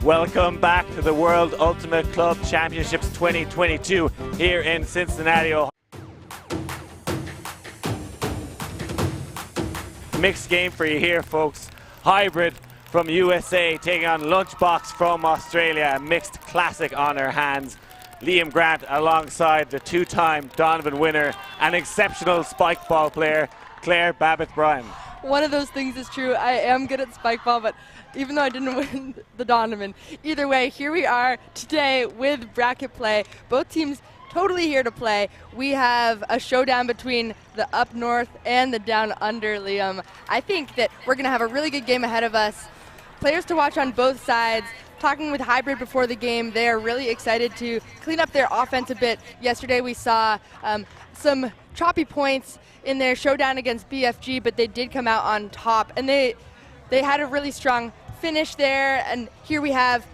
Welcome back to the World Ultimate Club Championships 2022 here in Cincinnati, Ohio. Mixed game for you here, folks. Hybrid from USA taking on Lunchbox from Australia. A mixed classic on her hands. Liam Grant alongside the two-time Donovan winner and exceptional spike ball player, Claire Babbitt-Bryan. One of those things is true. I am good at spike ball, but even though I didn't win the Donovan, either way, here we are today with bracket play. Both teams totally here to play. We have a showdown between the up north and the down under, Liam. I think that we're going to have a really good game ahead of us. Players to watch on both sides. Talking with Hybrid before the game, they are really excited to clean up their offense a bit. Yesterday we saw some choppy points in their showdown against BFG, but they did come out on top, and they had a really strong finish there. And here we have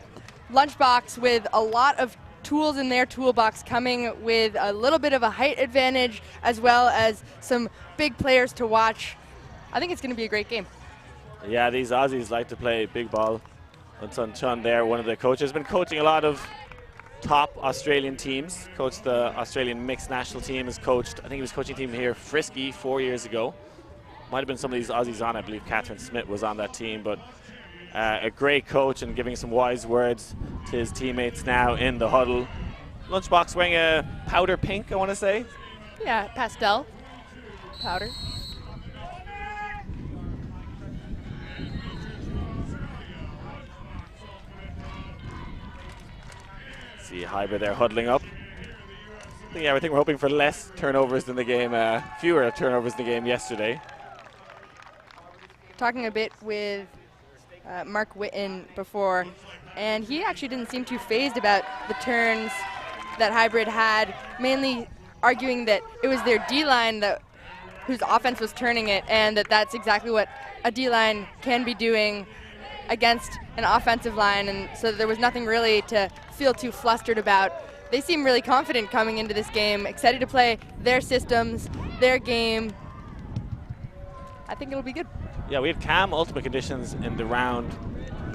Lunchbox with a lot of tools in their toolbox, coming with a little bit of a height advantage as well as some big players to watch. I think it's going to be a great game. Yeah, these Aussies like to play big ball. Sun Chun there, one of the coaches, been coaching a lot of top Australian teams. Coached the Australian mixed national team, has coached, I think he was coaching a team here, Frisky, 4 years ago. Might have been some of these Aussies on, I believe Catherine Smith was on that team, but a great coach and giving some wise words to his teammates now in the huddle. Lunchbox wearing a powder pink, I want to say. Yeah, pastel powder. See Hybrid there huddling up. Yeah, I think we're hoping for less turnovers in the game, fewer turnovers in the game yesterday. Talking a bit with Mark Witten before, and he actually didn't seem too fazed about the turns that Hybrid had, mainly arguing that it was their D-line whose offense was turning it, and that's exactly what a D-line can be doing against an offensive line, and so there was nothing really to feel too flustered about. They seem really confident coming into this game, excited to play their systems, their game. I think it'll be good. Yeah, we had calm ultimate conditions in the round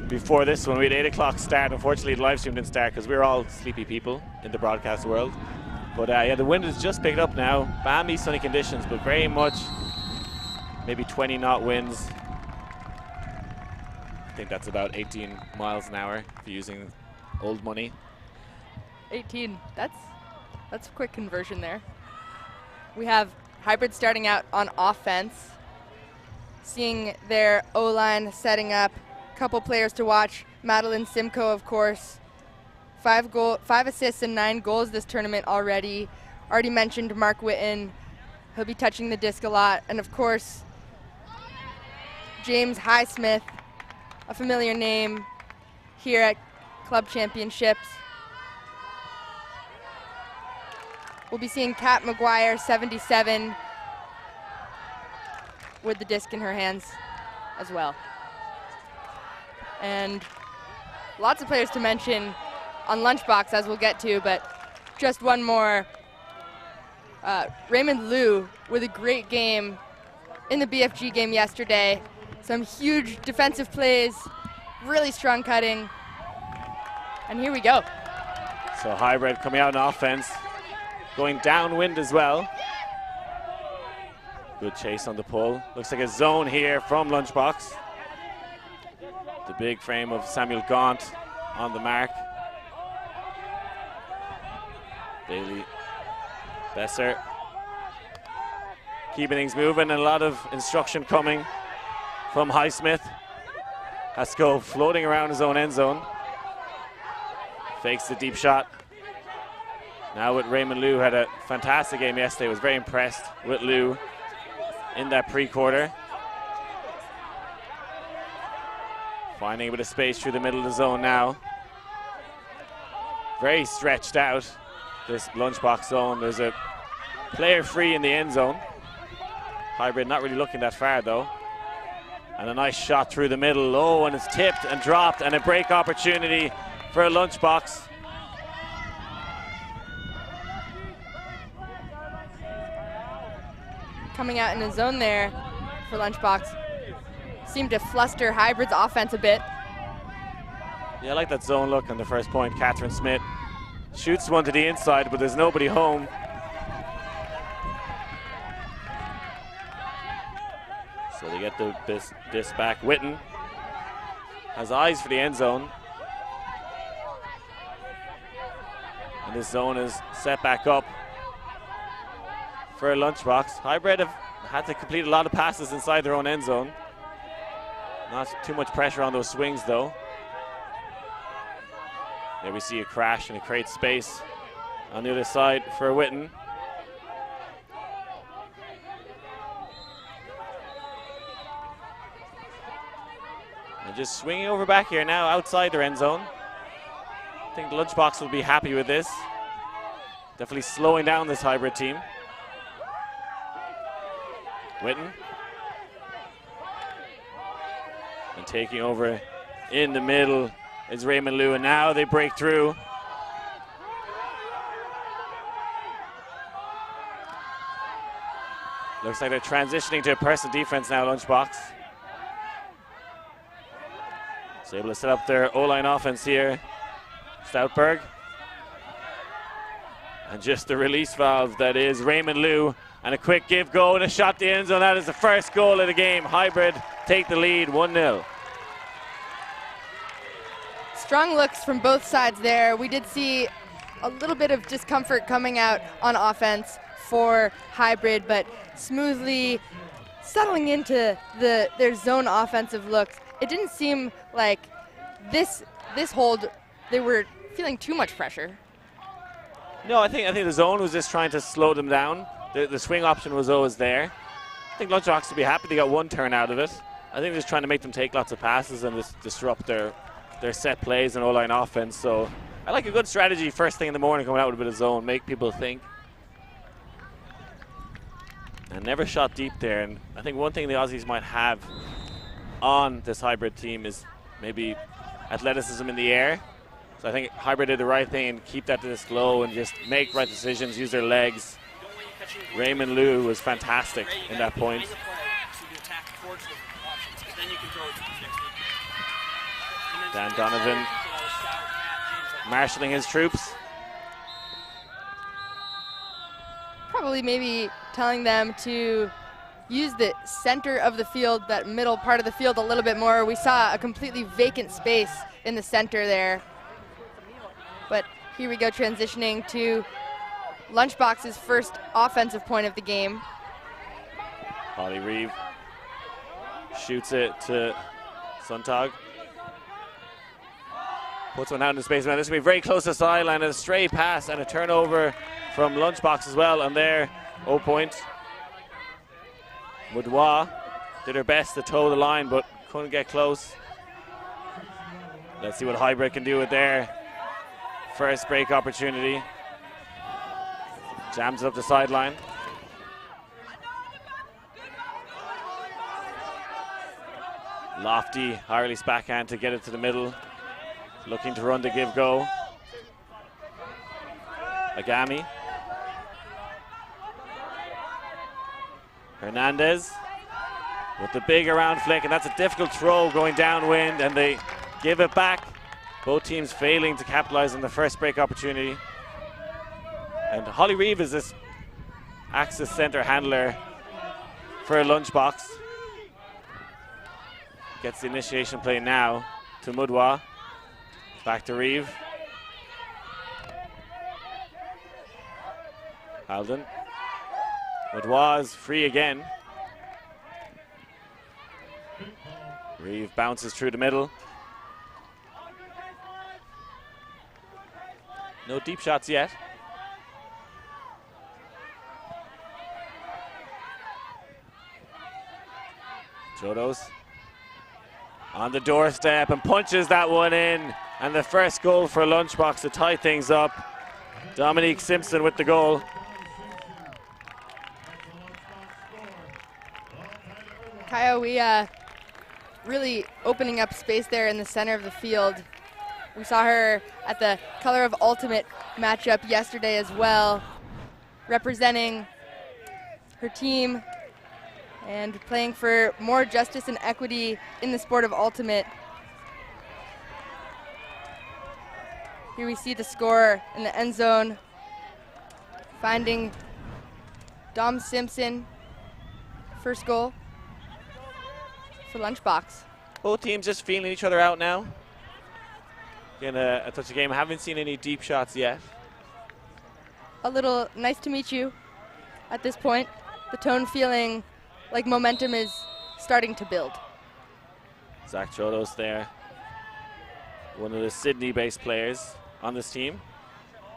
before this one. We had 8 o'clock start. Unfortunately, the live stream didn't start because we were all sleepy people in the broadcast world. But yeah, the wind has just picked up now. Balmy sunny conditions, but very much maybe 20 knot winds. I think that's about 18 miles an hour if you're using old money. 18, that's a quick conversion there. We have Hybrid starting out on offense, seeing their O-line setting up. A couple players to watch. Madeline Simcoe, of course. 5 assists and 9 goals this tournament already. Already mentioned Mark Witten. He'll be touching the disc a lot. And of course, James Highsmith, a familiar name here at Club Championships. We'll be seeing Kat McGuire, 77, with the disc in her hands as well. And lots of players to mention on Lunchbox, as we'll get to, but just one more. Raymond Liu with a great game in the BFG game yesterday. Some huge defensive plays, really strong cutting. And here we go. So Hybrid coming out on offense, going downwind as well. Good chase on the pull. Looks like a zone here from Lunchbox. The big frame of Samuel Gaunt on the mark. Bailey Besser keeping things moving, and a lot of instruction coming from Highsmith. Has to go floating around his own end zone. Fakes the deep shot. Now with Raymond Liu, had a fantastic game yesterday. Was very impressed with Liu in that pre-quarter. Finding a bit of space through the middle of the zone now. Very stretched out, this Lunchbox zone. There's a player free in the end zone. Hybrid not really looking that far though. And a nice shot through the middle. Oh, and it's tipped and dropped, and a break opportunity for a Lunchbox. Coming out in the zone there for Lunchbox. Seemed to fluster Hybrid's offense a bit. Yeah, I like that zone look on the first point. Catherine Smith shoots one to the inside, but there's nobody home. So they get this back. Witten has eyes for the end zone. And this zone is set back up for a lunchbox. Hybrid have had to complete a lot of passes inside their own end zone. Not too much pressure on those swings though. There we see a crash and it creates space on the other side for Witten. And just swinging over back here now outside their end zone. I think the lunchbox will be happy with this. Definitely slowing down this hybrid team. Witten. And taking over in the middle is Raymond Liu, and now they break through. Looks like they're transitioning to a person defense now, lunchbox. So able to set up their O-line offense here. Stoutberg. And just the release valve that is Raymond Liu. And a quick give goal and a shot to the end zone. That is the first goal of the game. Hybrid take the lead 1-0. Strong looks from both sides there. We did see a little bit of discomfort coming out on offense for Hybrid, but smoothly settling into their zone offensive looks. It didn't seem like this hold, they were feeling too much pressure. No, I think the zone was just trying to slow them down. The swing option was always there. I think Lunchbox will be happy they got one turn out of it. I think they're just trying to make them take lots of passes and just disrupt their set plays and O-line offense. So I like a good strategy first thing in the morning, coming out with a bit of zone, make people think. And never shot deep there. And I think one thing the Aussies might have on this hybrid team is maybe athleticism in the air. So I think hybrid did the right thing and keep that this low and just make right decisions, use their legs. Raymond Liu was fantastic in that point. Dan Donovan marshalling his troops. Probably maybe telling them to use the center of the field, that middle part of the field, a little bit more. We saw a completely vacant space in the center there. But here we go, transitioning to Lunchbox's first offensive point of the game. Holly Reeve shoots it to Suntag. Puts one out into space. Man, this will be very close to the sideline. A stray pass and a turnover from Lunchbox as well. And there, 0 point. Boudoir did her best to toe the line, but couldn't get close. Let's see what Hybrid can do with their first break opportunity. Jams it up the sideline. Lofty, high release backhand to get it to the middle. Looking to run the give go. Agami. Hernandez with the big around flick, and that's a difficult throw going downwind, and they give it back. Both teams failing to capitalize on the first break opportunity. And Holly Reeve is this Axis center handler for a Lunchbox. Gets the initiation play now to Mudwa. Back to Reeve. Halden. Mudwa is free again. Reeve bounces through the middle. No deep shots yet. Jodos on the doorstep and punches that one in. And the first goal for Lunchbox to tie things up. Dominique Simpson with the goal. Kaya really opening up space there in the center of the field. We saw her at the Color of Ultimate matchup yesterday as well, representing her team and playing for more justice and equity in the sport of Ultimate. Here we see the score in the end zone, finding Dom Simpson. First goal for Lunchbox. Both teams just feeling each other out now. Again, a touch of game. Haven't seen any deep shots yet. A little nice to meet you at this point. The tone feeling like momentum is starting to build. Zach Chodos there, one of the Sydney-based players on this team.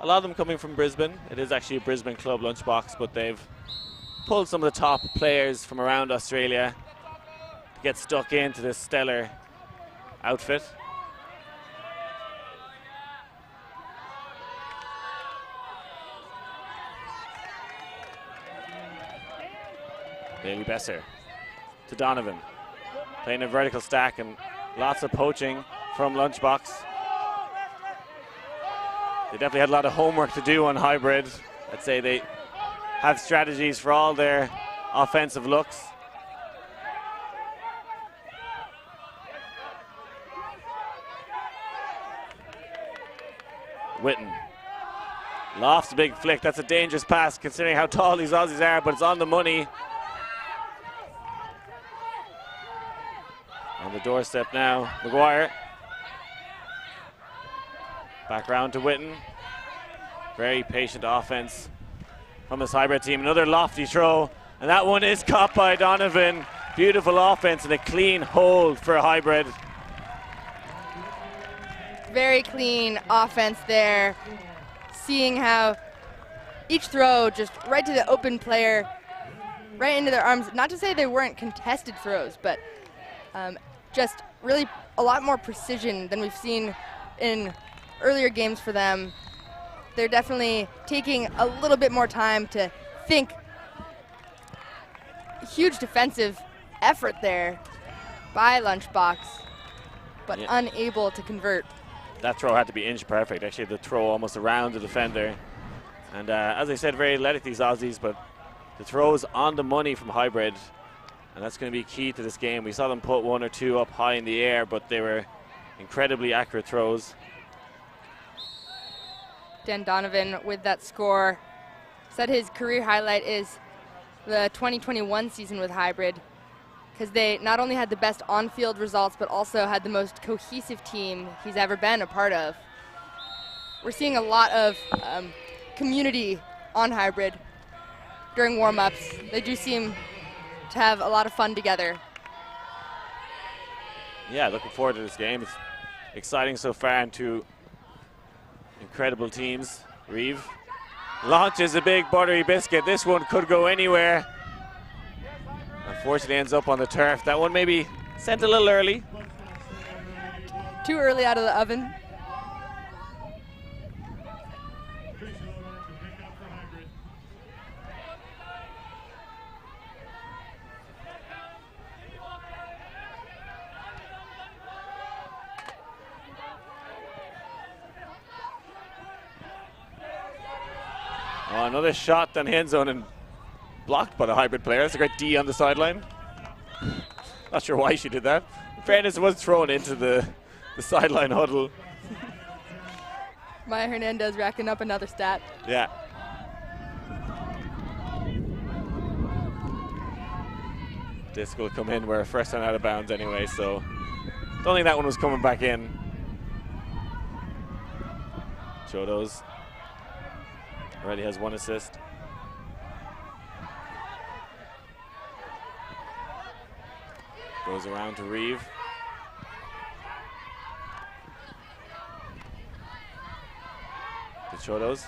A lot of them coming from Brisbane. It is actually a Brisbane club, Lunchbox, but they've pulled some of the top players from around Australia to get stuck into this stellar outfit. Bailey Besser to Donovan, playing a vertical stack and lots of poaching from Lunchbox. They definitely had a lot of homework to do on hybrid. I'd say they have strategies for all their offensive looks. Witten lofts a big flick. That's a dangerous pass considering how tall these Aussies are, but it's on the money. On the doorstep now, McGuire. Back round to Witten. Very patient offense from this hybrid team. Another lofty throw, and that one is caught by Donovan. Beautiful offense and a clean hold for a hybrid. Very clean offense there. Seeing how each throw just right to the open player, right into their arms. Not to say they weren't contested throws, but just really a lot more precision than we've seen in earlier games for them. They're definitely taking a little bit more time to think. Huge defensive effort there by Lunchbox, but unable to convert. That throw had to be inch perfect. Actually, the throw almost around the defender. And as I said, very athletic, these Aussies, but the throws on the money from hybrid. And that's going to be key to this game. We saw them put one or two up high in the air, but they were incredibly accurate throws. Dan Donovan with that score. Said his career highlight is the 2021 season with hybrid, because they not only had the best on-field results, but also had the most cohesive team he's ever been a part of. We're seeing a lot of community on hybrid during warm-ups. They do seem to have a lot of fun together. Yeah, looking forward to this game. It's exciting so far, and two incredible teams. Reeve launches a big buttery biscuit. This one could go anywhere. Unfortunately ends up on the turf. That one maybe sent a little early. Too early out of the oven. Oh, another shot down the end zone and blocked by the hybrid player. That's a great D on the sideline. Not sure why she did that. In fairness, it was thrown into the sideline huddle. Maya Hernandez racking up another stat. Yeah. Disc will come in. We're first time out of bounds anyway, so don't think that one was coming back in. Chodos already has one assist. Goes around to Reeve. To Chodos.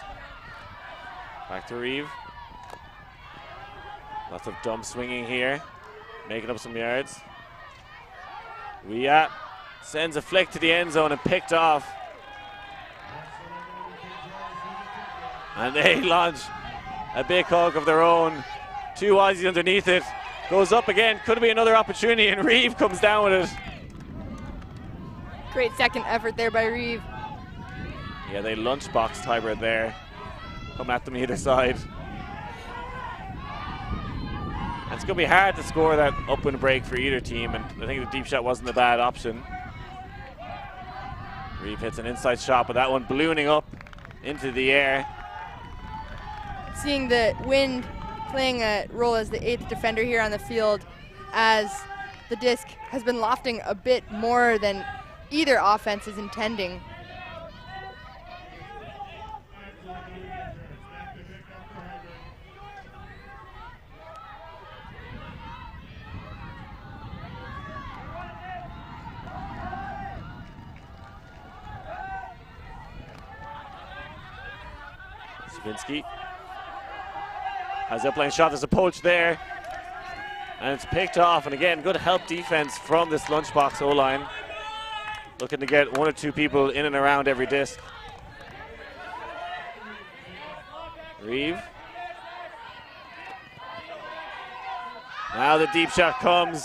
Back to Reeve. Lots of dump swinging here, making up some yards. WUCC sends a flick to the end zone and picked off. And they launch a big hug of their own. Two Aussies underneath it. Goes up again, could be another opportunity, and Reeve comes down with it. Great second effort there by Reeve. Yeah, they lunchboxed hybrid there. Come at them either side. And it's going to be hard to score that upwind break for either team, and I think the deep shot wasn't a bad option. Reeve hits an inside shot, but that one ballooning up into the air. Seeing the wind playing a role as the 8th defender here on the field, as the disc has been lofting a bit more than either offense is intending. Svinsky has the upline shot. There's a poach there, and it's picked off. And again, good help defense from this lunchbox O-line, looking to get 1 or 2 people in and around every disc. Reeve. Now the deep shot comes,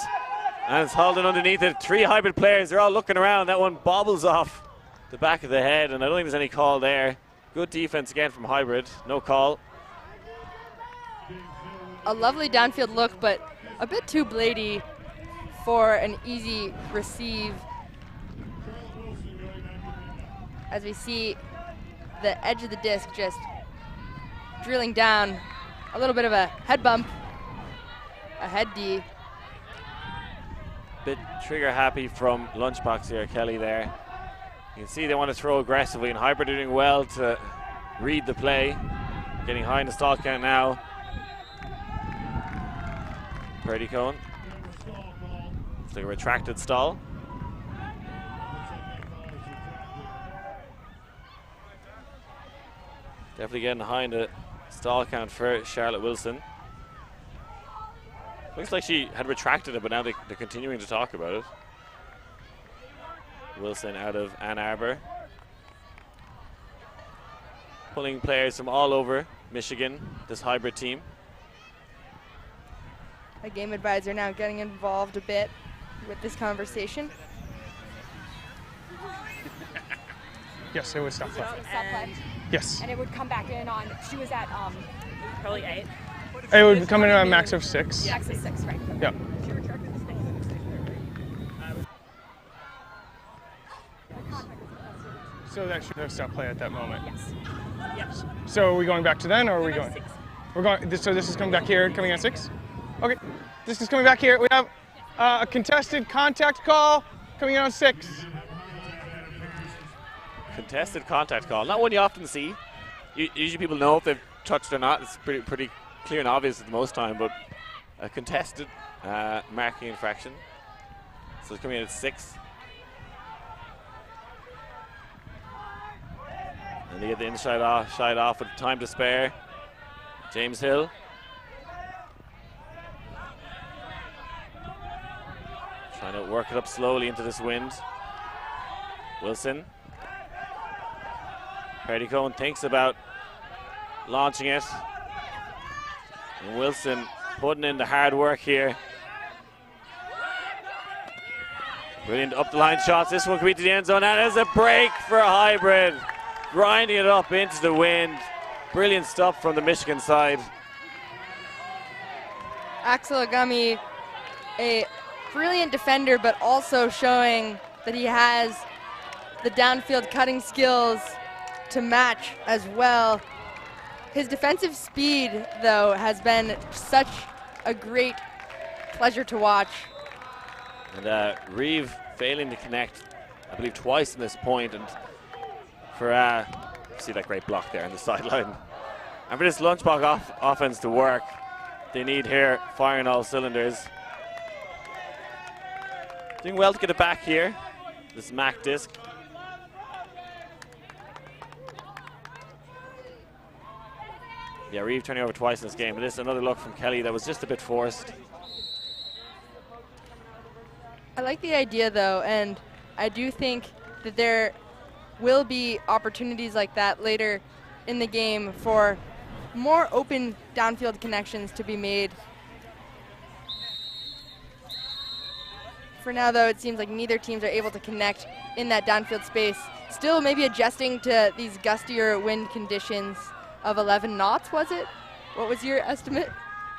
and it's hauled in underneath it. 3 hybrid players, they're all looking around. That one bobbles off the back of the head, and I don't think there's any call there. Good defense again from hybrid, no call. A lovely downfield look, but a bit too blady for an easy receive. As we see the edge of the disc just drilling down, a little bit of a head bump, a head D. Bit trigger happy from lunchbox here, Kelly there. You can see they want to throw aggressively, and hybrid are doing well to read the play. Getting high in the stall count now. Purdy cone. It's like a retracted stall. Definitely getting high in the stall count for Charlotte Wilson. Looks like she had retracted it, but now they're continuing to talk about it. Wilson out of Ann Arbor. Pulling players from all over Michigan, this hybrid team. A game advisor now getting involved a bit with this conversation. Yes, it would stop play. Stop play. Yes. And it would come back in on, she was at probably 8. It would come in at a max of 6. Max of 6, right. Yeah. So that should have stopped play at that moment. Yes. Yes. So are we going back to then, or are we going? 6. We're going. So this is coming back here, coming at 6. Okay. This is coming back here. We have a contested contact call coming in on 6. Contested contact call, not one you often see. Usually people know if they've touched or not. It's pretty clear and obvious at the most time, but a contested marking infraction. So it's coming in at 6. And they get the inside off with time to spare. James Hill. Trying to work it up slowly into this wind. Wilson. Perdycone thinks about launching it. And Wilson putting in the hard work here. Brilliant up the line shots. This one could be to the end zone. And there's a break for a hybrid. Grinding it up into the wind. Brilliant stuff from the Michigan side. Axel Agami, a brilliant defender, but also showing that he has the downfield cutting skills to match as well. His defensive speed, though, has been such a great pleasure to watch. And Reeve failing to connect, I believe, twice in this point. And for see that great block there on the sideline. And for this lunchbox offense to work, they need here firing all cylinders. Doing well to get it back here. This MAC disc. Yeah, Reeve turning over twice in this game. But this is another look from Kelly that was just a bit forced. I like the idea, though, and I do think that there will be opportunities like that later in the game for more open downfield connections to be made. For now, though, it seems like neither teams are able to connect in that downfield space. Still maybe adjusting to these gustier wind conditions of 11 knots, was it? What was your estimate?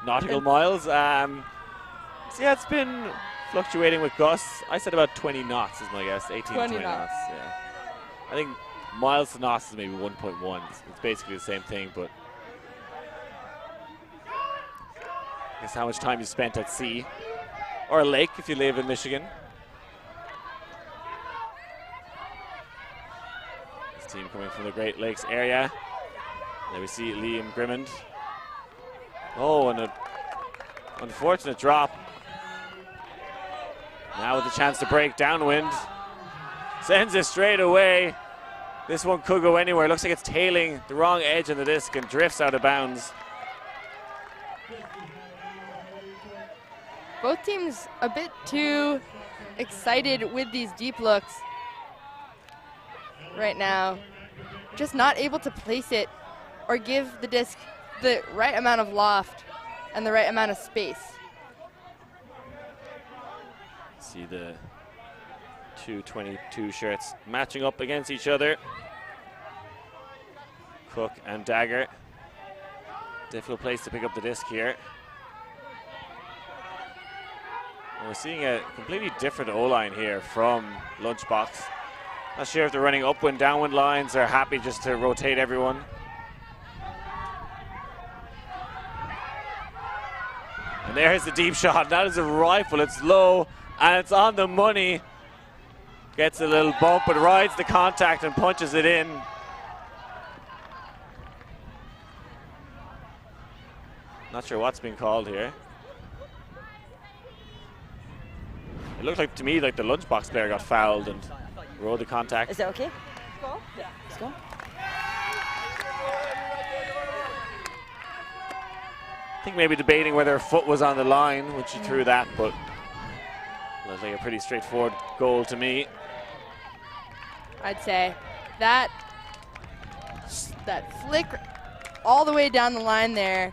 Nautical miles. So yeah, it's been fluctuating with gusts. I said about 20 knots is my guess. 18 to 20 knots. Yeah. I think miles to knots is maybe 1.1. It's basically the same thing, but I guess how much time you spent at sea or a lake if you live in Michigan. This team coming from the Great Lakes area. There we see Liam Grimmond. Oh, and an unfortunate drop. Now with a chance to break downwind. Sends it straight away. This one could go anywhere. Looks like it's tailing the wrong edge of the disc and drifts out of bounds. Both teams a bit too excited with these deep looks right now. Just not able to place it or give the disc the right amount of loft and the right amount of space. See the 222 shirts matching up against each other. Cook and Dagger. Difficult place to pick up the disc here. And we're seeing a completely different O-line here from Lunchbox. Not sure if they're running upwind, downwind lines or happy just to rotate everyone. And there's the deep shot. That is a rifle. It's low and it's on the money. Gets a little bump, but rides the contact and punches it in. Not sure what's being called here. It looked like to me like the Lunchbox player got fouled and rode the contact. Is that okay? Let's go. Yeah. Let's go. I think maybe debating whether her foot was on the line when she threw that, but looks like a pretty straightforward goal to me. I'd say that flick all the way down the line there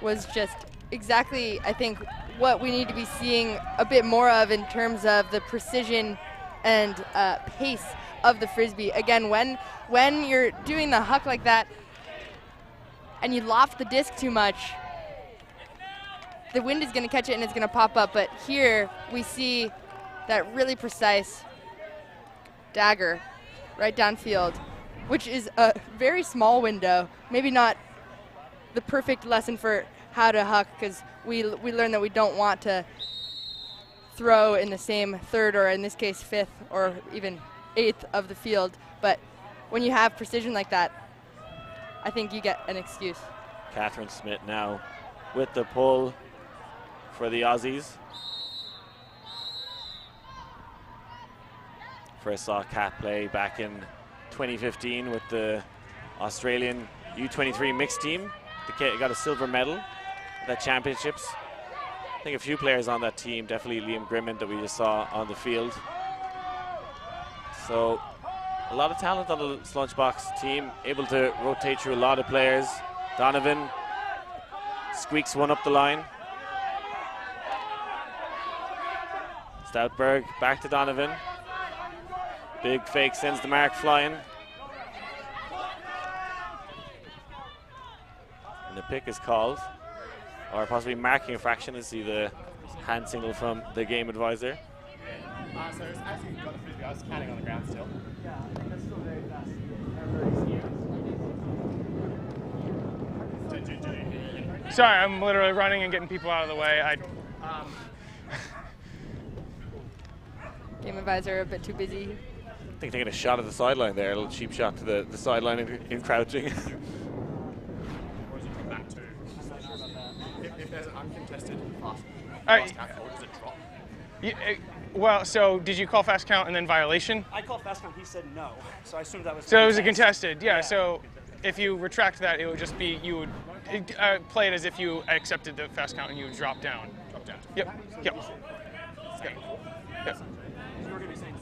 was just exactly, I think, what we need to be seeing a bit more of in terms of the precision and pace of the Frisbee. Again, when you're doing the huck like that and you loft the disc too much, the wind is going to catch it and it's going to pop up. But here we see that really precise dagger right downfield, which is a very small window. Maybe not the perfect lesson for how to huck, because we learned that we don't want to throw in the same third, or in this case fifth or even eighth of the field. But when you have precision like that, I think you get an excuse. Catherine Smith now with the pull for the Aussies. First saw Kat play back in 2015 with the Australian U23 mixed team. They got a silver medal at the championships. I think a few players on that team, definitely Liam Grimmond that we just saw on the field. So a lot of talent on the Lunchbox team, able to rotate through a lot of players. Donovan squeaks one up the line. Stoutberg back to Donovan. Big fake sends the mark flying. And the pick is called, or possibly marking infraction. I see the hand signal from the game advisor. So as you got the Frisbee, I was counting on the ground still. Yeah, that's still very fast. Sorry, I'm literally running and getting people out of the way. Game advisor a bit too busy. I think taking a shot at the sideline there, a little cheap shot to the sideline in crouching. Or is it from that too? If there's an uncontested fast count, or does it drop? Well, so did you call fast count and then violation? I called fast count, he said no. So I assumed that was So it was a contested, yeah. So if you retract that, it would just be, you would play it as if you accepted the fast count and you would drop down. Drop down. Yep, yep. Yep. You were going to be saying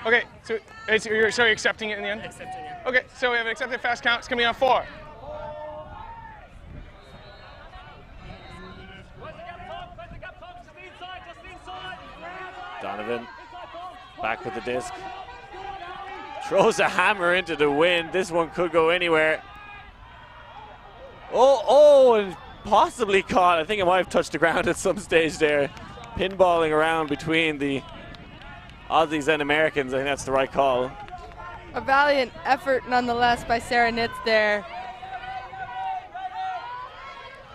Okay, so you're accepting it in the end? Accepting it. Okay, so we have an accepted fast count. It's going to be on 4. Donovan back with the disc. Throws a hammer into the wind. This one could go anywhere. Oh, and possibly caught. I think it might have touched the ground at some stage there. Pinballing around between the Aussies and Americans. I think that's the right call. A valiant effort nonetheless by Sarah Nitz there.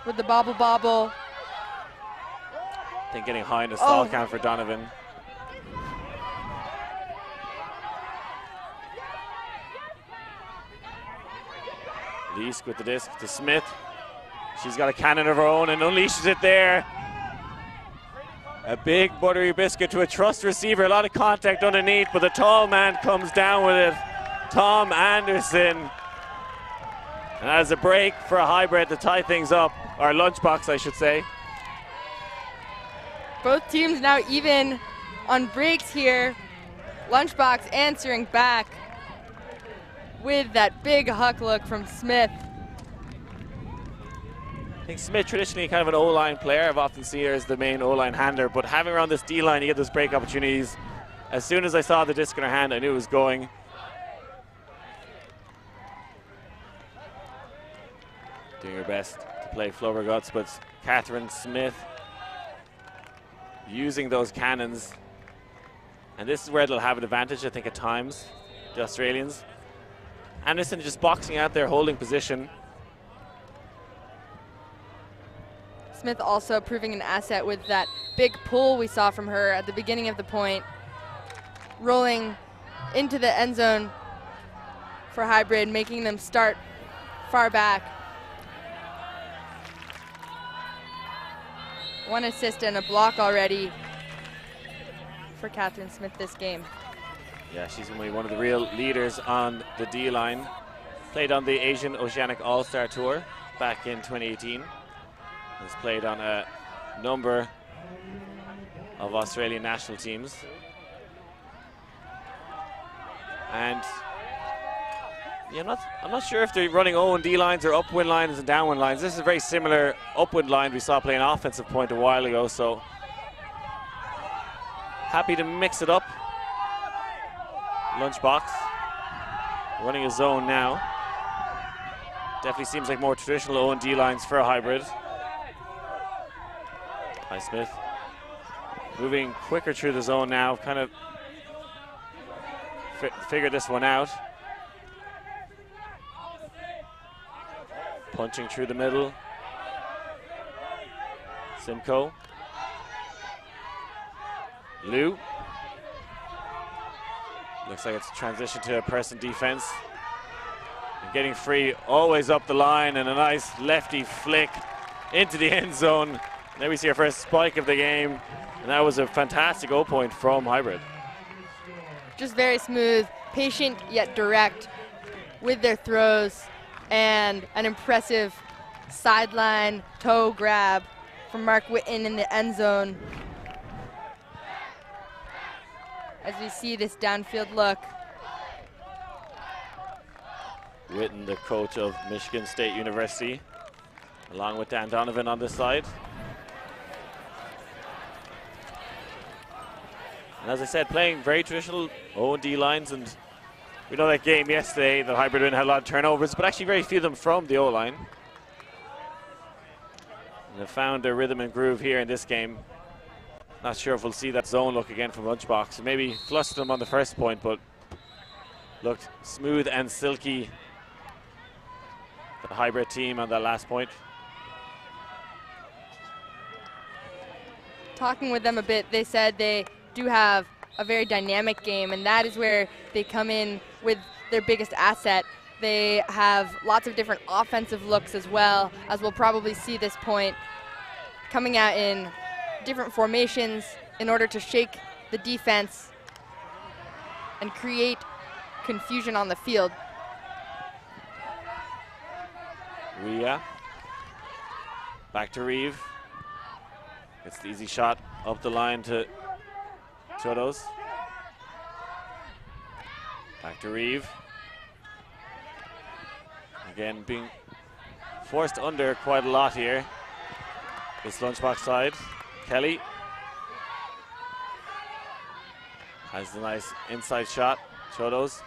With the bobble bobble. I think getting high in the stall count for Donovan. Leask with the disc to Smith. She's got a cannon of her own and unleashes it there. A big buttery biscuit to a trust receiver. A lot of contact underneath, but the tall man comes down with it. Tom Anderson. And that is a break for a hybrid to tie things up. Or lunchbox, I should say. Both teams now even on breaks here. Lunchbox answering back with that big huck look from Smith. I think Smith traditionally kind of an O-line player. I've often seen her as the main O-line handler, but having her on this D-line, you get those break opportunities. As soon as I saw the disc in her hand, I knew it was going. Doing her best to play Flower Guts, but Catherine Smith using those cannons. And this is where they'll have an advantage, I think, at times, the Australians. Anderson just boxing out there, holding position. Smith also proving an asset with that big pull we saw from her at the beginning of the point. Rolling into the end zone for hybrid, making them start far back. 1 assist and a block already for Catherine Smith this game. Yeah, she's going to be one of the real leaders on the D-line. Played on the Asian Oceanic All-Star Tour back in 2018. Has played on a number of Australian national teams. And yeah, I'm not sure if they're running O and D lines or upwind lines and downwind lines. This is a very similar upwind line we saw playing offensive point a while ago, so happy to mix it up. Lunchbox running a zone now. Definitely seems like more traditional O and D lines for a hybrid. Hi, Smith. Moving quicker through the zone now, kind of figured this one out. Punching through the middle. Simcoe. Lou. Looks like it's a transition to a person defense. And getting free, always up the line, and a nice lefty flick into the end zone. There we see our first spike of the game, and that was a fantastic O point from hybrid. Just very smooth, patient yet direct with their throws, and an impressive sideline toe grab from Mark Witten in the end zone. As we see this downfield look. Witten, the coach of Michigan State University, along with Dan Donovan on this side. And as I said, playing very traditional O&D lines, and we know that game yesterday, the hybrid win had a lot of turnovers, but actually very few of them from the O-line. And they found their rhythm and groove here in this game. Not sure if we'll see that zone look again from Lunchbox. Maybe flustered them on the first point, but looked smooth and silky. The hybrid team on that last point. Talking with them a bit, they said they do have a very dynamic game, and that is where they come in with their biggest asset. They have lots of different offensive looks as well, as we'll probably see this point, coming out in different formations in order to shake the defense and create confusion on the field. Ria. Back to Reeve. It's the easy shot up the line to Chodos. Back to Reeve. Again, being forced under quite a lot here. This Lunchbox side. Kelly has a nice inside shot. Chodos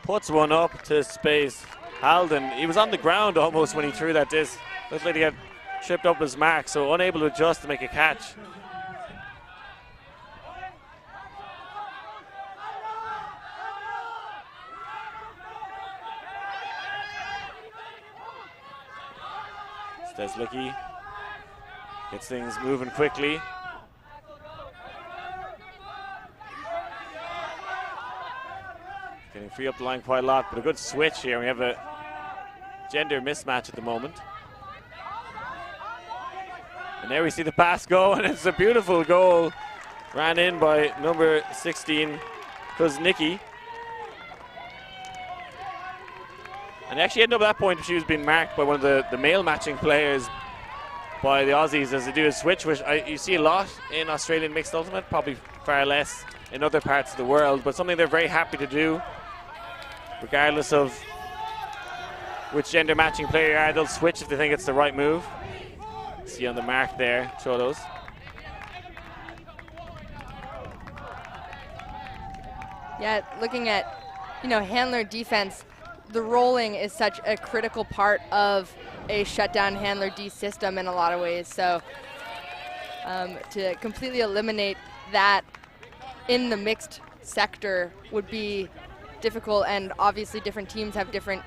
puts one up to space. Halden, he was on the ground almost when he threw that disc. Looked like he had tripped up his mark, so unable to adjust to make a catch. Deslicki gets things moving quickly. Getting free up the line quite a lot, but a good switch here. We have a gender mismatch at the moment. And there we see the pass go, and it's a beautiful goal. Ran in by number 16, Kuznicki. And actually ended up at that point, she was being marked by one of the male matching players by the Aussies as they do a switch, which you see a lot in Australian mixed ultimate, probably far less in other parts of the world, but something they're very happy to do, regardless of which gender matching player you are. They'll switch if they think it's the right move. See on the mark there, Chodos. Yeah, looking at, handler defense, the rolling is such a critical part of a shutdown handler D system in a lot of ways. So to completely eliminate that in the mixed sector would be difficult, and obviously different teams have different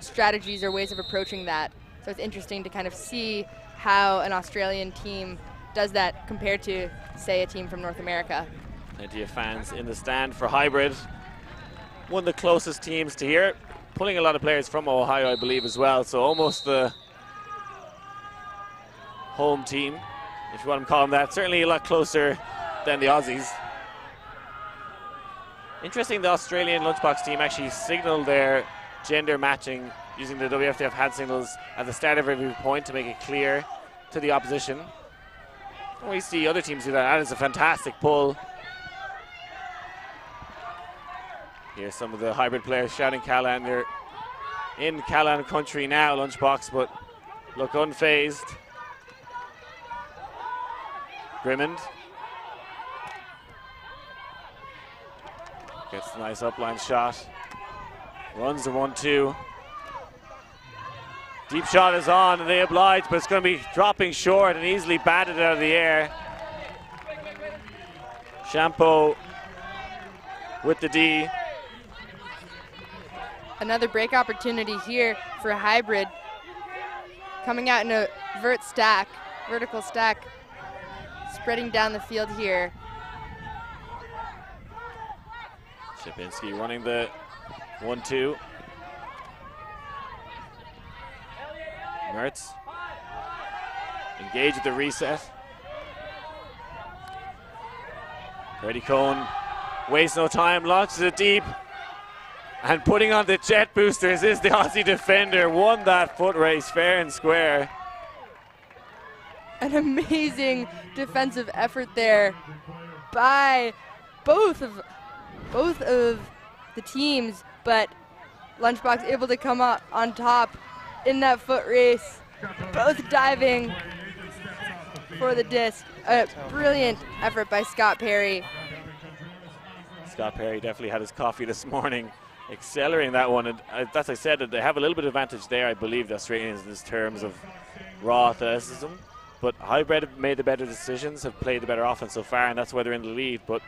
strategies or ways of approaching that. So it's interesting to kind of see how an Australian team does that compared to, say, a team from North America. Plenty of fans in the stand for Hybrid. One of the closest teams to here, pulling a lot of players from Ohio, I believe, as well. So almost the home team, if you want to call them that. Certainly a lot closer than the Aussies. Interesting, the Australian lunchbox team actually signaled their gender matching using the WFTF hand signals at the start of every point to make it clear to the opposition. And we see other teams do that. That is a fantastic pull. Here's some of the Hybrid players shouting Callan. They're in Callan country now, lunchbox, but look unfazed. Grimmond gets a nice upline shot. Runs the 1-2. Deep shot is on, and they oblige, but it's going to be dropping short and easily batted out of the air. Champeau with the D. Another break opportunity here for Hybrid. Coming out in a vertical stack, spreading down the field here. Shipinski running the 1-2. Mertz engaged with the reset. Brady Cohn wastes no time, launches it deep, and putting on the jet boosters is the Aussie defender. Won that foot race fair and square. An amazing defensive effort there by both of the teams, but Lunchbox able to come up on top in that foot race, both diving for the disc. A brilliant effort by Scott Perry. Scott Perry definitely had his coffee this morning, accelerating that one. And as I said, they have a little bit of advantage there, I believe, the Australians, in terms of raw athleticism. But Hybrid have made the better decisions, have played the better offense so far, and that's why they're in the lead. But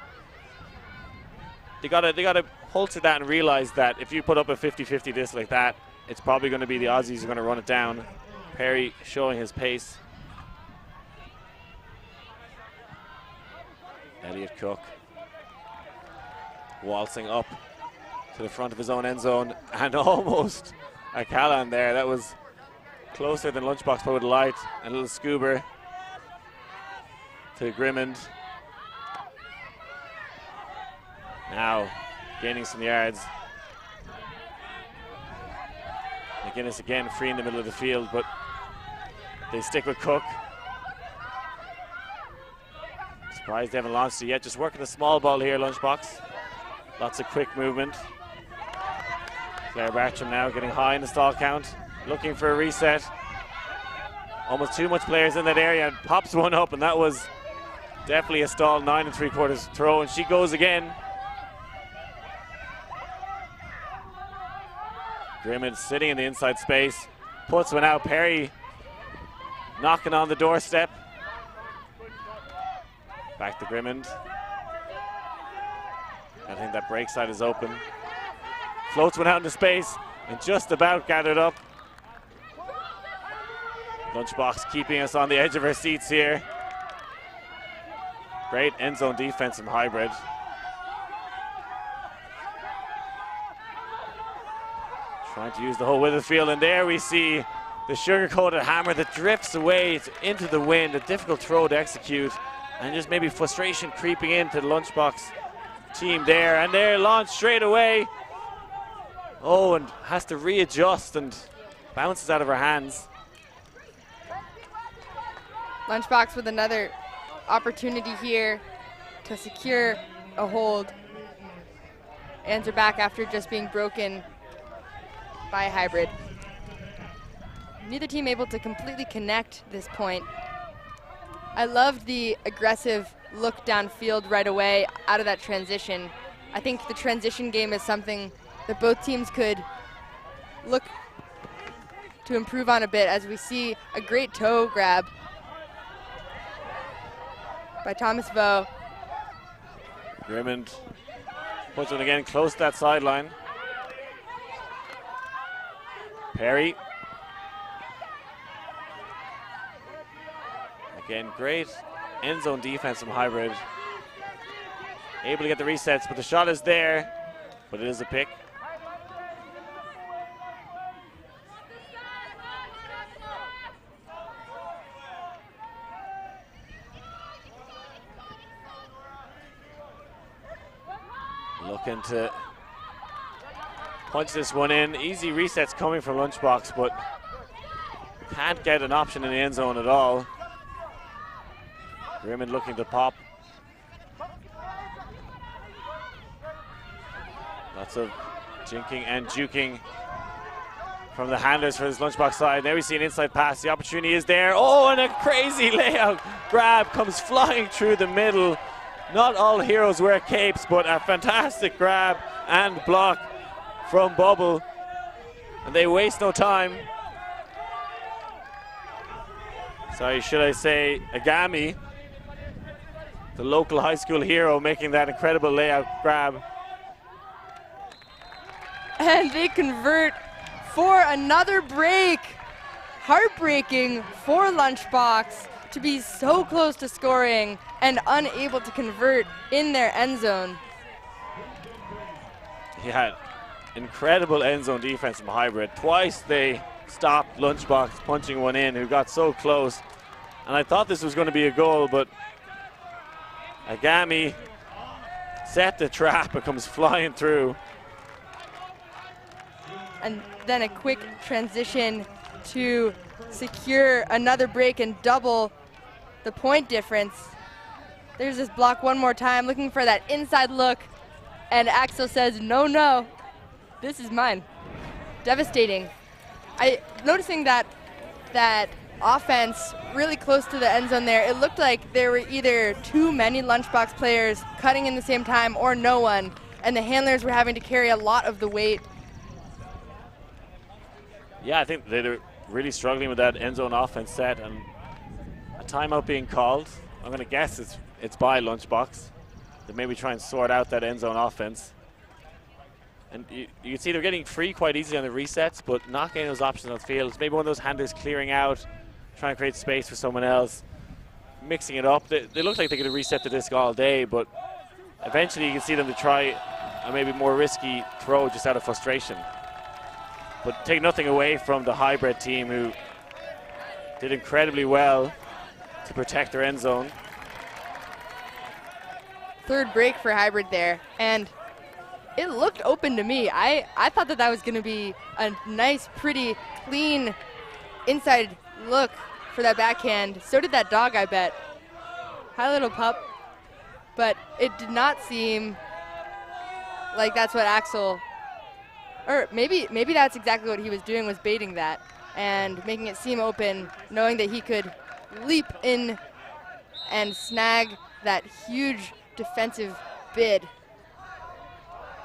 they gotta holster that and realize that if you put up a 50-50 disc like that, it's probably going to be the Aussies who are going to run it down. Perry showing his pace. Elliot Cook waltzing up to the front of his own end zone, and almost a Callan there. That was closer than Lunchbox would have liked. A little scuba to Grimmond. Now gaining some yards. McGuinness again free in the middle of the field, but they stick with Cook. Surprised they haven't launched it yet. Just working the small ball here, Lunchbox. Lots of quick movement. Claire Bartram now getting high in the stall count, looking for a reset. Almost too much players in that area, and pops one up, and that was definitely a stall 9 3/4 throw, and she goes again. Grimmond sitting in the inside space, puts one out. Perry knocking on the doorstep. Back to Grimmond. I think that break side is open. Floats one out into space and just about gathered up. Lunchbox keeping us on the edge of our seats here. Great end zone defense from Hybrid. Trying to use the whole width of the field, and there we see the sugar-coated hammer that drifts away into the wind. A difficult throw to execute, and just maybe frustration creeping into the Lunchbox team there, and they're launched straight away. Oh, and has to readjust and bounces out of her hands. Lunchbox with another opportunity here to secure a hold. Answer back after just being broken by Hybrid. Neither team able to completely connect this point. I loved the aggressive look downfield right away out of that transition. I think the transition game is something that both teams could look to improve on a bit, as we see a great toe grab by Thomas Vo. Grimmond puts it again close to that sideline. Perry. Again, great end zone defense from Hybrid. Able to get the resets, but the shot is there, but it is a pick. Looking to punch this one in. Easy resets coming from Lunchbox, but can't get an option in the end zone at all. Grimmond looking to pop. Lots of jinking and juking from the handlers for this Lunchbox side. There we see an inside pass. The opportunity is there. Oh, and a crazy layout grab comes flying through the middle. Not all heroes wear capes, but a fantastic grab and block from Bubble. And they waste no time. Sorry, should I say Agami, the local high school hero, making that incredible layout grab. And they convert for another break. Heartbreaking for Lunchbox to be so close to scoring and unable to convert in their end zone. He had incredible end zone defense from Hybrid. Twice they stopped Lunchbox punching one in, who got so close. And I thought this was going to be a goal, but Agami set the trap and comes flying through. And then a quick transition to secure another break and double the point difference. There's this block one more time, looking for that inside look, and Axel says, no, no, this is mine. Devastating. Noticing that offense really close to the end zone there, it looked like there were either too many Lunchbox players cutting in the same time or no one, and the handlers were having to carry a lot of the weight. Yeah, I think they're really struggling with that end zone offense set, and a timeout being called. I'm going to guess it's by Lunchbox. They maybe try and sort out that end zone offense. And you can see they're getting free quite easily on the resets, but not getting those options on the field. It's maybe one of those handlers clearing out, trying to create space for someone else, mixing it up. They look like they could have reset the disc all day, but eventually you can see them to try a maybe more risky throw just out of frustration. But take nothing away from the Hybrid team, who did incredibly well to protect their end zone. Third break for Hybrid there, and it looked open to me. I thought that was going to be a nice, pretty, clean inside look for that backhand. So did that dog, I bet. Hi, little pup. But it did not seem like that's what Axel, or maybe that's exactly what he was doing, was baiting that and making it seem open, knowing that he could leap in and snag that huge defensive bid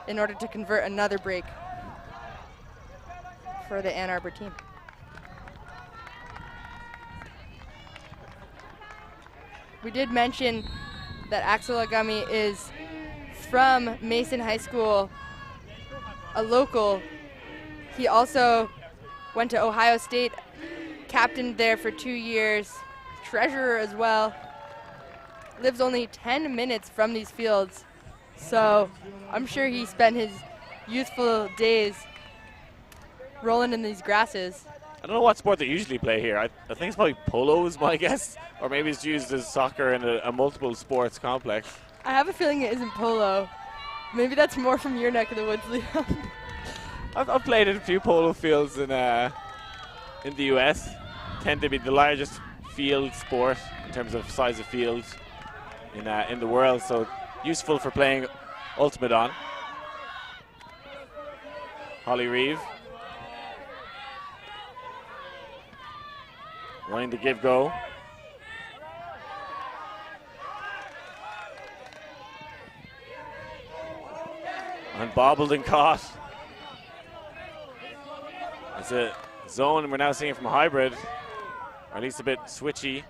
in order to convert another break for the Ann Arbor team. We did mention that Axel Agami is from Mason High School, a local. He also went to Ohio State captained there for 2 years, treasurer as well. Lives only 10 minutes from these fields, so I'm sure he spent his youthful days rolling in these grasses. I don't know what sport they usually play here. I think it's probably polo is my guess, or maybe it's used as soccer in a multiple sports complex. I have a feeling it isn't polo. Maybe that's more from your neck of the woods, Leon. I've played in a few polo fields in the US. Tend to be the largest field sport in terms of size of fields in the world, so useful for playing ultimate on. Holly Reeve. Wanting to give go. And bobbled and caught. It's a zone, and we're now seeing it from hybrid, or at least a bit switchy.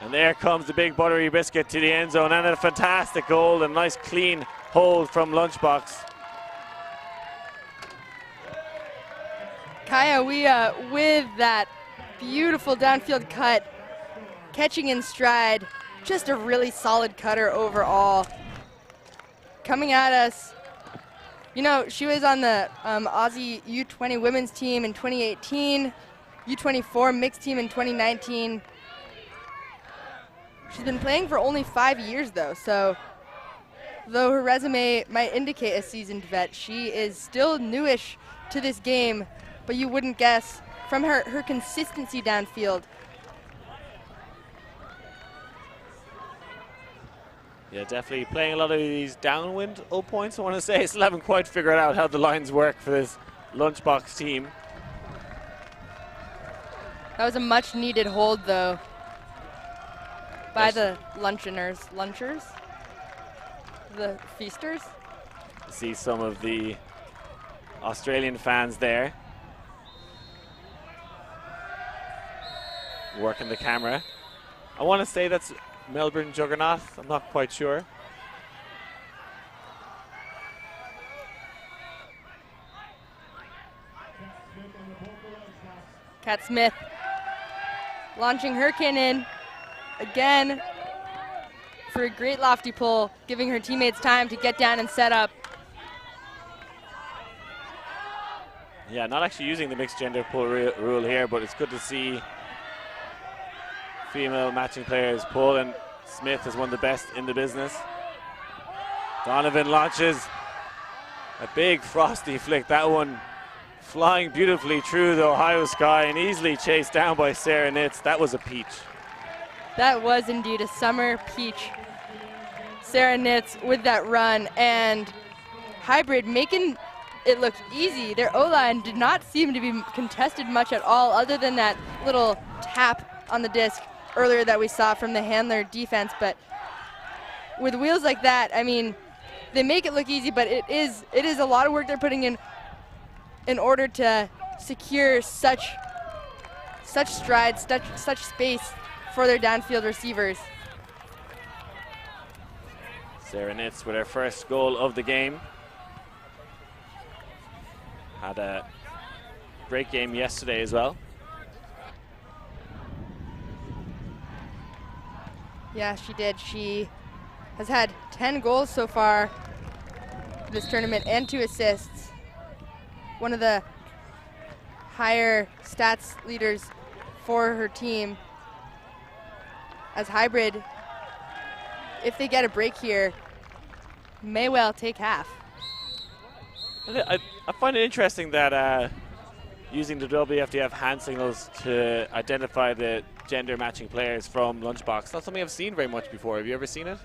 And there comes the big buttery biscuit to the end zone, and a fantastic goal, and nice clean hold from Lunchbox. Kaya Wea with that beautiful downfield cut, catching in stride. Just a really solid cutter overall. Coming at us, you know, she was on the Aussie U20 women's team in 2018, U24 mixed team in 2019. She's been playing for only 5 years though, so though her resume might indicate a seasoned vet, she is still newish to this game. But you wouldn't guess from her consistency downfield. Yeah, definitely playing a lot of these downwind points, I want to say. Still haven't quite figured out how the lines work for this Lunchbox team. That was a much needed hold though by the lunchers? The feasters? See some of the Australian fans there. Working the camera. I want to say that's Melbourne Juggernaut. I'm not quite sure. Kat Smith launching her cannon again for a great lofty pull, giving her teammates time to get down and set up. Yeah, not actually using the mixed gender pull rule here, but it's good to see female matching players pull, and Smith is one of the best in the business. Donovan launches a big frosty flick. That one flying beautifully through the Ohio sky and easily chased down by Sarah Nitz. That was a peach. That was indeed a summer peach. Sarah Nitz with that run, and hybrid making it look easy. Their O-line did not seem to be contested much at all, other than that little tap on the disc earlier that we saw from the handler defense. But with wheels like that, I mean, they make it look easy, but it is a lot of work they're putting in order to secure such strides, such space for their downfield receivers. Sarah Nitz with her first goal of the game. Had a great game yesterday as well. Yeah, she did. She has had 10 goals so far this tournament and 2 assists. One of the higher stats leaders for her team. As hybrid, if they get a break here, may well take half. I find it interesting that using the WFDF hand signals to identify the gender matching players from Lunchbox. Not something I've seen very much before. Have you ever seen it?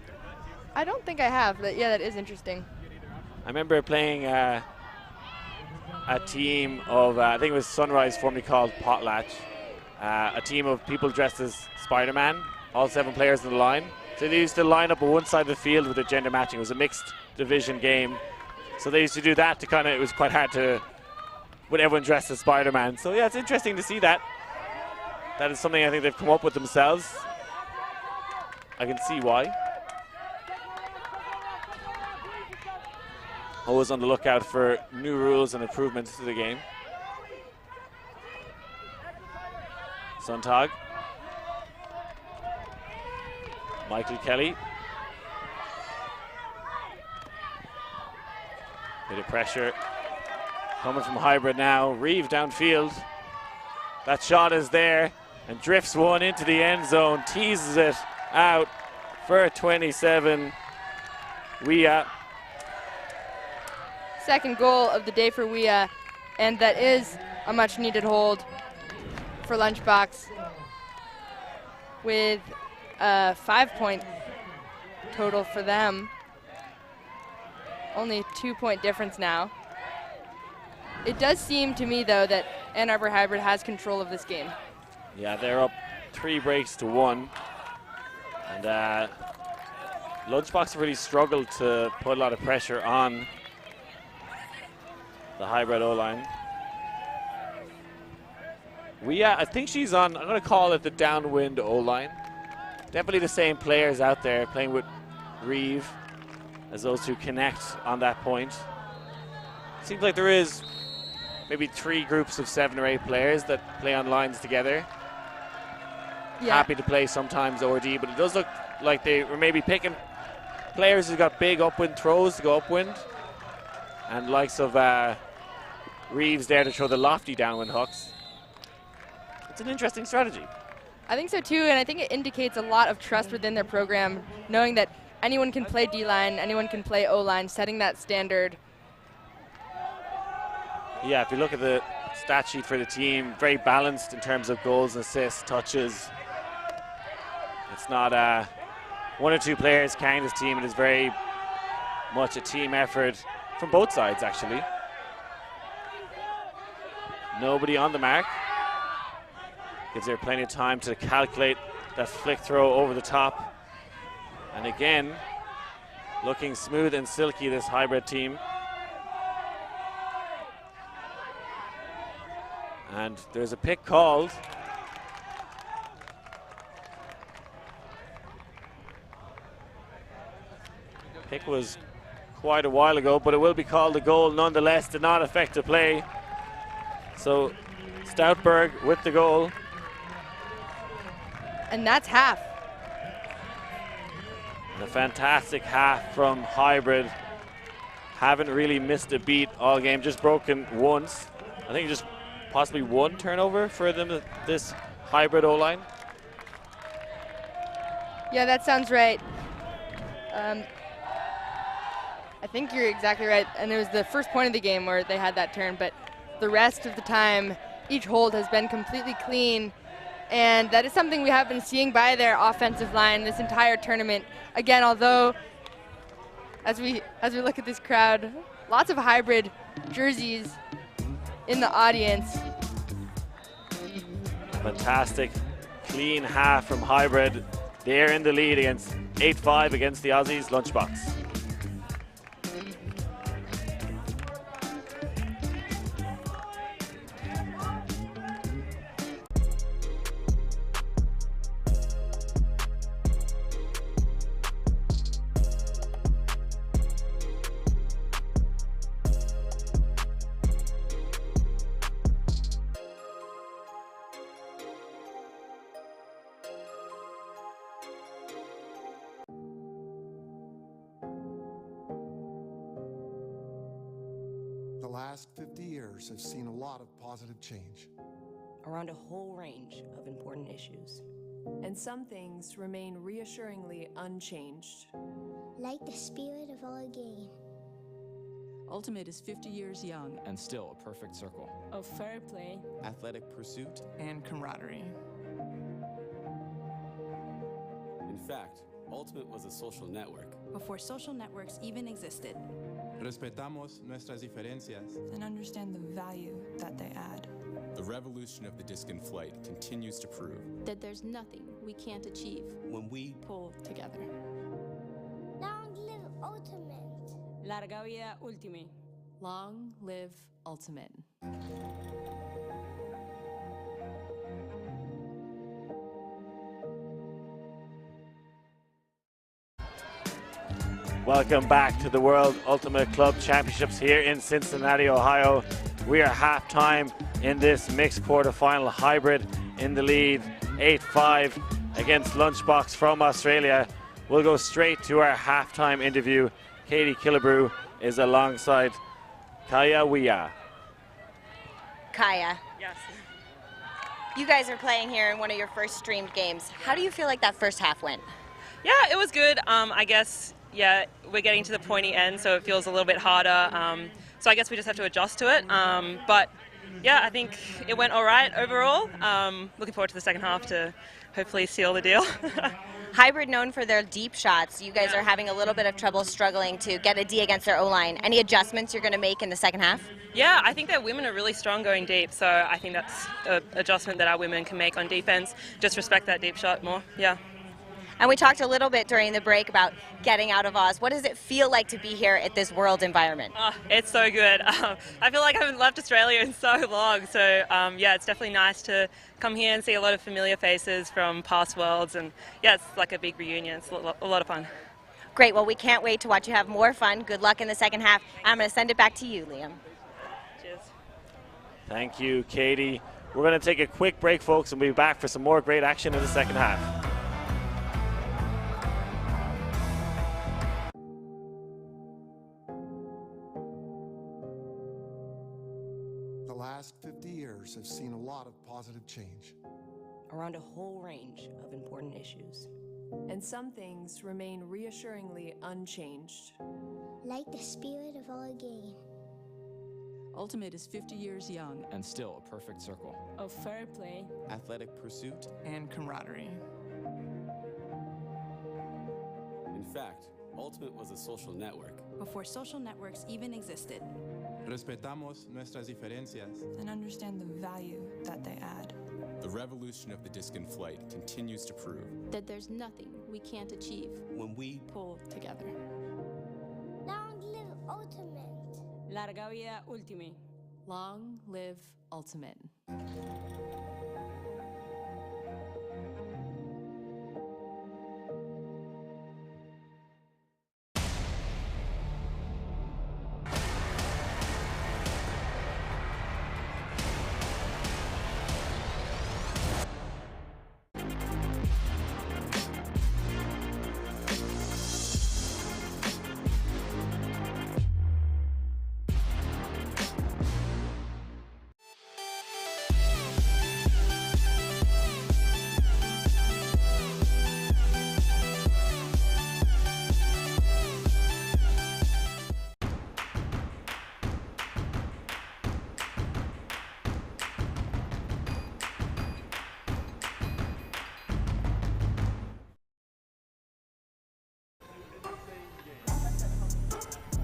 I don't think I have, but yeah, that is interesting. I remember playing a team of, I think it was Sunrise, formerly called Potlatch, a team of people dressed as Spider-Man, all 7 players in the line. So they used to line up on one side of the field with the gender matching. It was a mixed division game. So they used to do that to kind of, it was quite hard to, with everyone dressed as Spider-Man. So yeah, it's interesting to see that. That is something I think they've come up with themselves. I can see why. Always on the lookout for new rules and improvements to the game. Sontag. Michael Kelly. Bit of pressure coming from hybrid now. Reeve downfield. That shot is there and drifts one into the end zone, teases it out for 27. WUCC. Second goal of the day for WUCC, and that is a much needed hold for Lunchbox with a 5-point total for them. Only 2-point difference now. It does seem to me, though, that Ann Arbor Hybrid has control of this game. Yeah, they're up 3 breaks to 1. And Lunchbox have really struggled to put a lot of pressure on the hybrid O-line. I think she's on, I'm going to call it the downwind O-line. Definitely the same players out there playing with Reeve as those two connect on that point. Seems like there is maybe 3 groups of 7 or 8 players that play on lines together. Yeah. Happy to play sometimes ORD, but it does look like they were maybe picking players who got big upwind throws to go upwind, and likes of Reeves there to throw the lofty downwind hooks. It's an interesting strategy. I think so too, and I think it indicates a lot of trust within their program, knowing that anyone can play D-line, anyone can play O-line, setting that standard. Yeah, if you look at the stat sheet for the team, very balanced in terms of goals, assists, touches. It's not 1 or 2 players carrying this team. It is very much a team effort from both sides, actually. Nobody on the mark. Gives her plenty of time to calculate that flick throw over the top. And again, looking smooth and silky, this hybrid team. And there's a pick called. Pick was quite a while ago, but it will be called a goal nonetheless. Did not affect the play. So Stoutberg with the goal. And that's half. And a fantastic half from hybrid. Haven't really missed a beat all game, just broken once. I think just possibly 1 turnover for them, this hybrid O-line. Yeah, that sounds right. I think you're exactly right. And it was the first point of the game where they had that turn, but the rest of the time, each hold has been completely clean. And that is something we have been seeing by their offensive line this entire tournament. Again, although, as we look at this crowd, lots of hybrid jerseys in the audience. Fantastic, clean half from hybrid. They're in the lead against 8-5 against the Aussies. Lunchbox. The last 50 years have seen a lot of positive change around a whole range of important issues. And some things remain reassuringly unchanged. Like the spirit of our game. Ultimate is 50 years young and still a perfect circle of fair play, athletic pursuit, and camaraderie. In fact, Ultimate was a social network before social networks even existed. Respetamos nuestras diferencias and understand the value that they add. The revolution of the disc in flight continues to prove that there's nothing we can't achieve when we pull together. Long live Ultimate. Larga vida Ultimate. Long live Ultimate. Welcome back to the World Ultimate Club Championships here in Cincinnati, Ohio. We are halftime in this mixed quarterfinal hybrid in the lead, 8-5 against Lunchbox from Australia. We'll go straight to our halftime interview. Katie Killebrew is alongside Kaya Wia. Kaya, Yes. you guys are playing here in one of your first streamed games. How do you feel like that first half went? Yeah, it was good. I guess, yeah, we're getting to the pointy end, so it feels a little bit harder. So I guess we just have to adjust to it. But yeah, I think it went all right overall. Looking forward to the second half to hopefully seal the deal. Hybrid known for their deep shots. You guys are having a little bit of trouble struggling to get a D against their O-line. Any adjustments you're going to make in the second half? Yeah, I think that women are really strong going deep, so I think that's an adjustment that our women can make on defense. Just respect that deep shot more, yeah. And we talked a little bit during the break about getting out of Oz. What does it feel like to be here at this world environment? Oh, it's so good. I feel like I haven't left Australia in so long, so yeah, it's definitely nice to come here and see a lot of familiar faces from past worlds, and yeah, it's like a big reunion. It's a lot of fun. Great, well, we can't wait to watch you have more fun. Good luck in the second half. I'm going to send it back to you, Liam. Cheers. Thank you, Katie. We're going to take a quick break, folks, and we'll be back for some more great action in the second half. The last 50 years have seen a lot of positive change around a whole range of important issues. And some things remain reassuringly unchanged. Like the spirit of our game. Ultimate is 50 years young. And still a perfect circle. Of fair play. Athletic pursuit. And camaraderie. In fact, Ultimate was a social network. Before social networks even existed. Respetamos nuestras diferencias. And understand the value that they add. The revolution of the disc in flight continues to prove that there's nothing we can't achieve when we pull together. Long live Ultimate. Larga vida Ultimate. Long live Ultimate.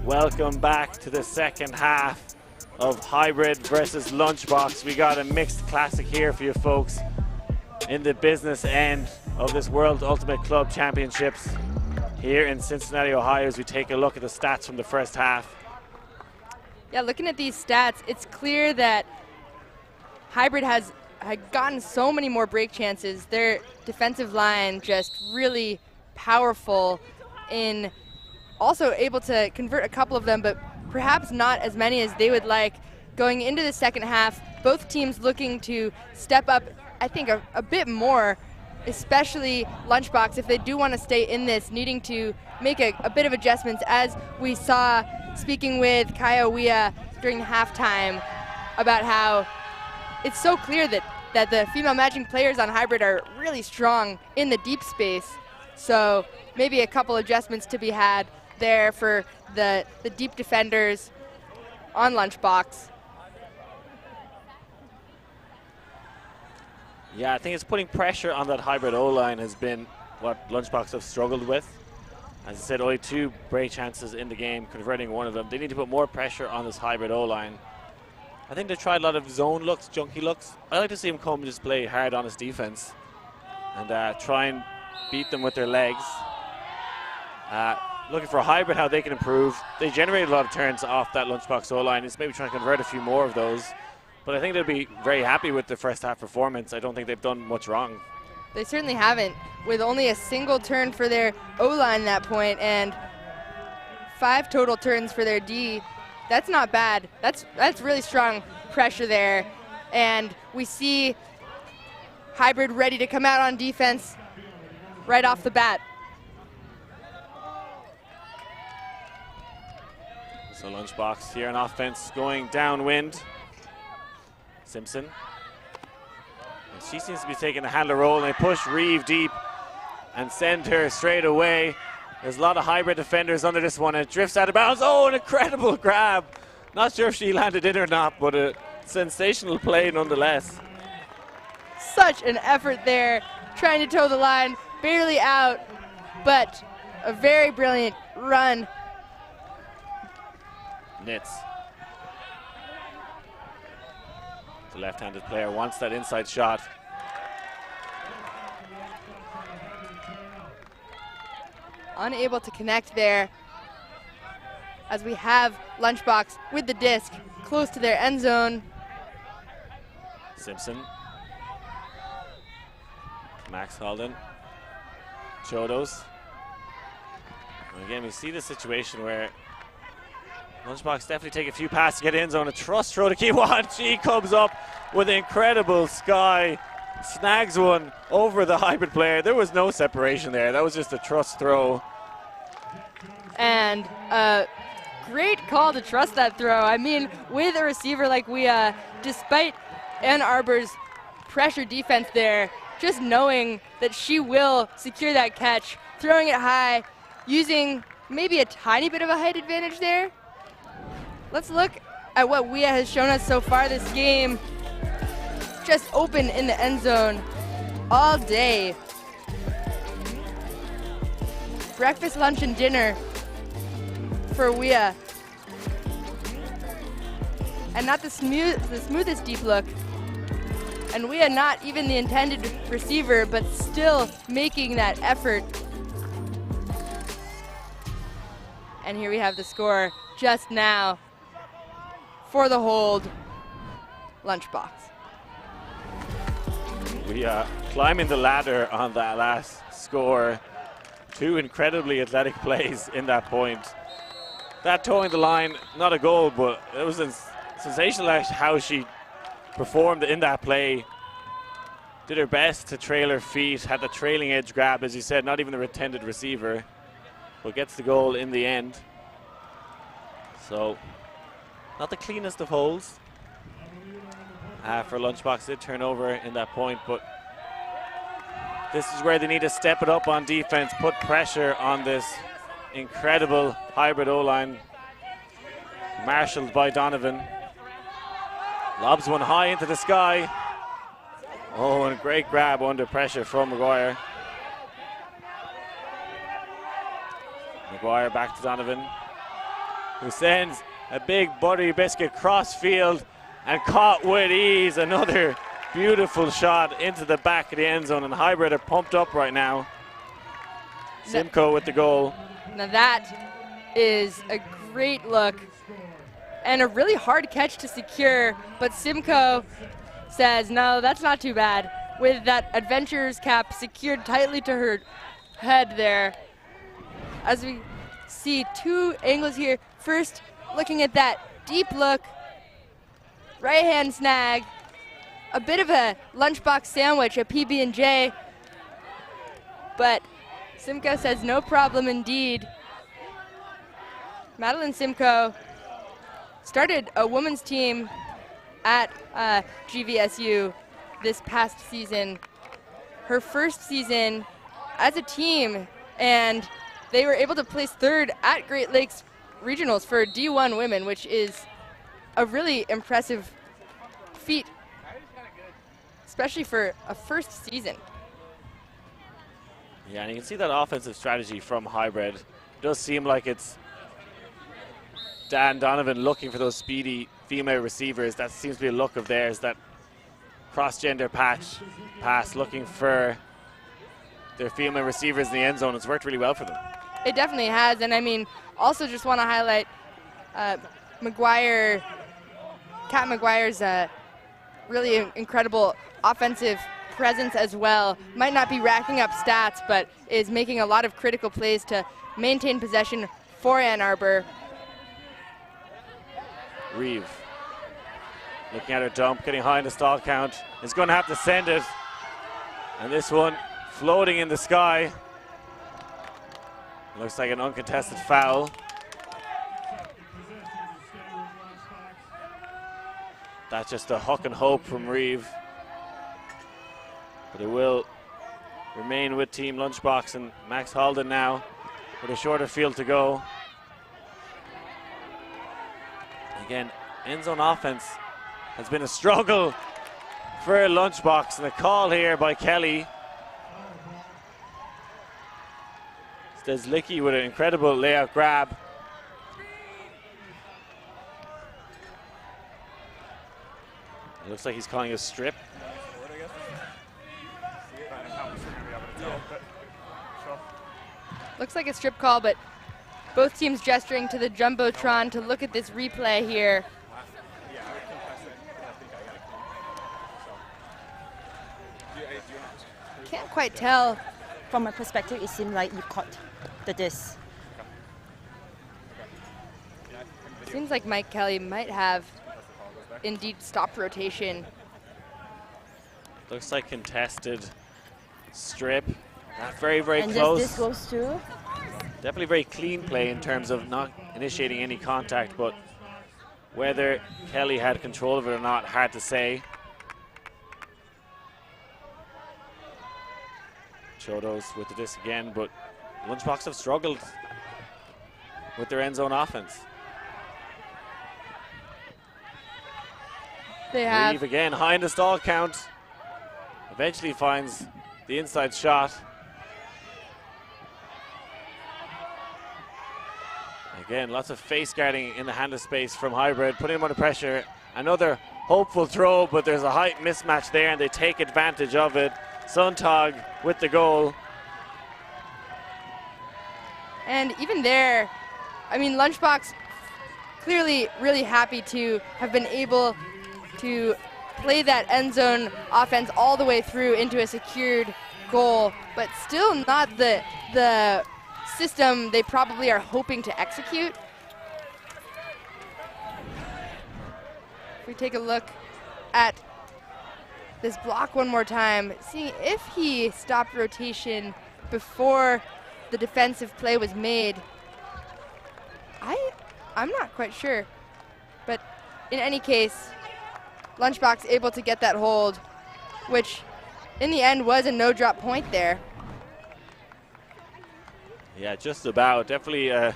Welcome back to the second half of Hybrid versus Lunchbox. We got a mixed classic here for you folks in the business end of this World Ultimate Club Championships here in Cincinnati, Ohio, as we take a look at the stats from the first half. Yeah, looking at these stats, it's clear that Hybrid had gotten so many more break chances. Their defensive line just really powerful in also able to convert a couple of them, but perhaps not as many as they would like. Going into the second half, both teams looking to step up, I think, a bit more, especially Lunchbox, if they do want to stay in this, needing to make a bit of adjustments, as we saw speaking with Kaya Wia during halftime about how it's so clear that the female matching players on Hybrid are really strong in the deep space. So maybe a couple adjustments to be had there for the deep defenders on Lunchbox. Yeah, I think it's putting pressure on that Hybrid O-line has been what Lunchbox have struggled with. As I said, only 2 break chances in the game, converting one of them. They need to put more pressure on this Hybrid O-line. I think they tried a lot of zone looks, junky looks. I like to see them come and just play hard on his defense and try and beat them with their legs. Looking for Hybrid, how they can improve. They generated a lot of turns off that Lunchbox O-line. It's maybe trying to convert a few more of those. But I think they'll be very happy with the first half performance. I don't think they've done much wrong. They certainly haven't, with only a single turn for their O-line at that point and 5 total turns for their D. That's not bad. That's really strong pressure there. And we see Hybrid ready to come out on defense right off the bat. So Lunchbox here in offense going downwind. Simpson. And she seems to be taking the handler role, and they push Reeve deep and send her straight away. There's a lot of Hybrid defenders under this one, and it drifts out of bounds. Oh, an incredible grab. Not sure if she landed in or not, but a sensational play nonetheless. Such an effort there, trying to toe the line, barely out, but a very brilliant run. Nitz. The left-handed player wants that inside shot. Unable to connect there, as we have Lunchbox with the disc close to their end zone. Simpson. Max Holden. Chodos. And again, we see the situation where Lunchbox definitely take a few passes to get in zone. A trust throw to Kiwan. She comes up with an incredible sky. Snags one over the Hybrid player. There was no separation there. That was just a trust throw. And a great call to trust that throw. I mean, with a receiver like WUCC, despite Ann Arbor's pressure defense there, just knowing that she will secure that catch, throwing it high, using maybe a tiny bit of a height advantage there. Let's look at what WUCC has shown us so far this game. Just open in the end zone all day. Breakfast, lunch, and dinner for WUCC. And not the smoothest deep look. And WUCC not even the intended receiver, but still making that effort. And here we have the score just now for the hold, Lunchbox. We are climbing the ladder on that last score. Two incredibly athletic plays in that point. That towing the line, not a goal, but it was sensational how she performed in that play. Did her best to trail her feet, had the trailing edge grab, as you said, not even the intended receiver, but gets the goal in the end. So, not the cleanest of holes for Lunchbox. Did turn over in that point, but this is where they need to step it up on defense, put pressure on this incredible Hybrid O-line, marshaled by Donovan. Lobs one high into the sky. Oh, and a great grab under pressure from McGuire. McGuire back to Donovan, who sends a big buttery biscuit cross field and caught with ease. Another beautiful shot into the back of the end zone, and Hybrid are pumped up right now. Simcoe with the goal. Now that is a great look and a really hard catch to secure, but Simcoe says, no, that's not too bad, with that adventurer's cap secured tightly to her head there. As we see two angles here. First, looking at that deep look, right hand snag, a bit of a lunchbox sandwich, a PB&J, but Simcoe says no problem indeed. Madeline Simcoe started a women's team at GVSU this past season, her first season as a team, and they were able to place third at Great Lakes Regionals for D1 women, which is a really impressive feat, especially for a first season. Yeah, and you can see that offensive strategy from Hybrid. It does seem like it's Dan Donovan looking for those speedy female receivers. That seems to be a look of theirs, that cross-gender pass, looking for their female receivers in the end zone. It's worked really well for them. It definitely has, and I mean, also just want to highlight Kat McGuire's really incredible offensive presence as well. Might not be racking up stats, but is making a lot of critical plays to maintain possession for Ann Arbor. Reeve looking at her dump, getting high in the stall count, is going to have to send it. And this one floating in the sky. Looks like an uncontested foul. That's just a hook and hope from Reeve. But it will remain with Team Lunchbox and Max Halden now with a shorter field to go. Again, end zone offense has been a struggle for Lunchbox, and a call here by Kelly. Stezlicki with an incredible layout grab. It looks like he's calling a strip. Looks like a strip call, but both teams gesturing to the Jumbotron to look at this replay here. Can't quite tell. From my perspective, it seemed like you caught the disc. Seems like Mike Kelly might have indeed stopped rotation. Looks like contested strip. Not very, very and close. This goes to? Definitely very clean play in terms of not initiating any contact, but whether Kelly had control of it or not, hard to say. Chodos with the disc again, but Lunchbox have struggled with their end zone offense. They have. Reeve again, high in the stall count. Eventually finds the inside shot. Again, lots of face guarding in the handle space from Hybrid, putting him under pressure. Another hopeful throw, but there's a height mismatch there, and they take advantage of it. Suntag with the goal. And even there, I mean, Lunchbox clearly really happy to have been able to play that end zone offense all the way through into a secured goal, but still not the system they probably are hoping to execute. If we take a look at this block one more time, seeing if he stopped rotation before the defensive play was made. I'm not quite sure, but in any case, Lunchbox able to get that hold, which in the end was a no drop point there. Yeah, just about. Definitely a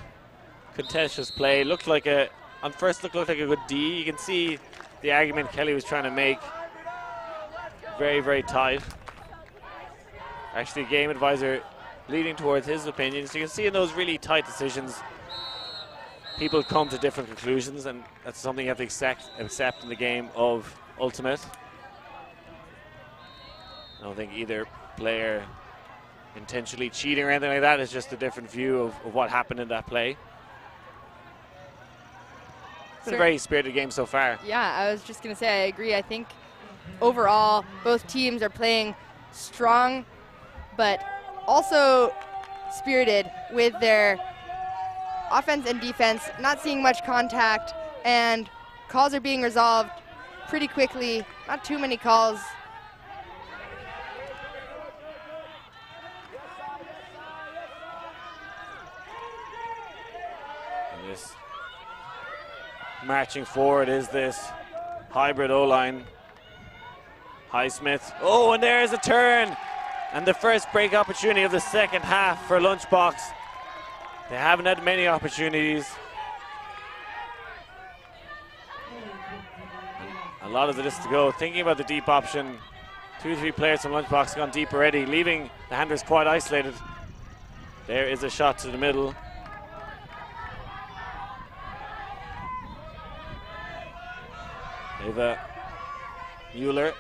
contentious play. Looked like on first look, looked like a good D. You can see the argument Kelly was trying to make. Very, very tight. Actually, game advisor leading towards his opinion. So you can see in those really tight decisions, people come to different conclusions, and that's something you have to accept in the game of Ultimate. I don't think either player intentionally cheating or anything like that. It's just a different view of what happened in that play. It's been a very spirited game so far. Yeah, I was just going to say, I agree. I think overall, both teams are playing strong, but also spirited with their offense and defense, not seeing much contact, and calls are being resolved pretty quickly. Not too many calls. And this marching forward is this Hybrid O-line. Highsmith. Oh, and there's a turn. And the first break opportunity of the second half for Lunchbox. They haven't had many opportunities. A lot of this to go. Thinking about the deep option. 2-3 players from Lunchbox gone deep already, leaving the handlers quite isolated. There is a shot to the middle. Ava Mueller.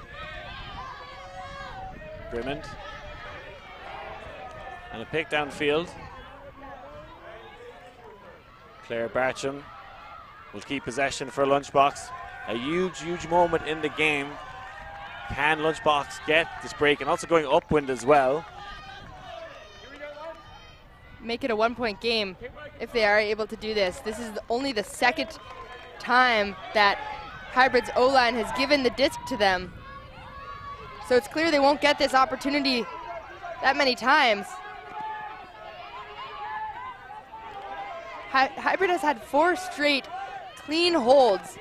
Grimmond. And a pick downfield. Claire Bartram will keep possession for Lunchbox. A huge, huge moment in the game. Can Lunchbox get this break, and also going upwind as well? Make it a 1-point game if they are able to do this. This is only the second time that Hybrid's O-line has given the disc to them. So it's clear they won't get this opportunity that many times. Hybrid has had 4 straight clean holds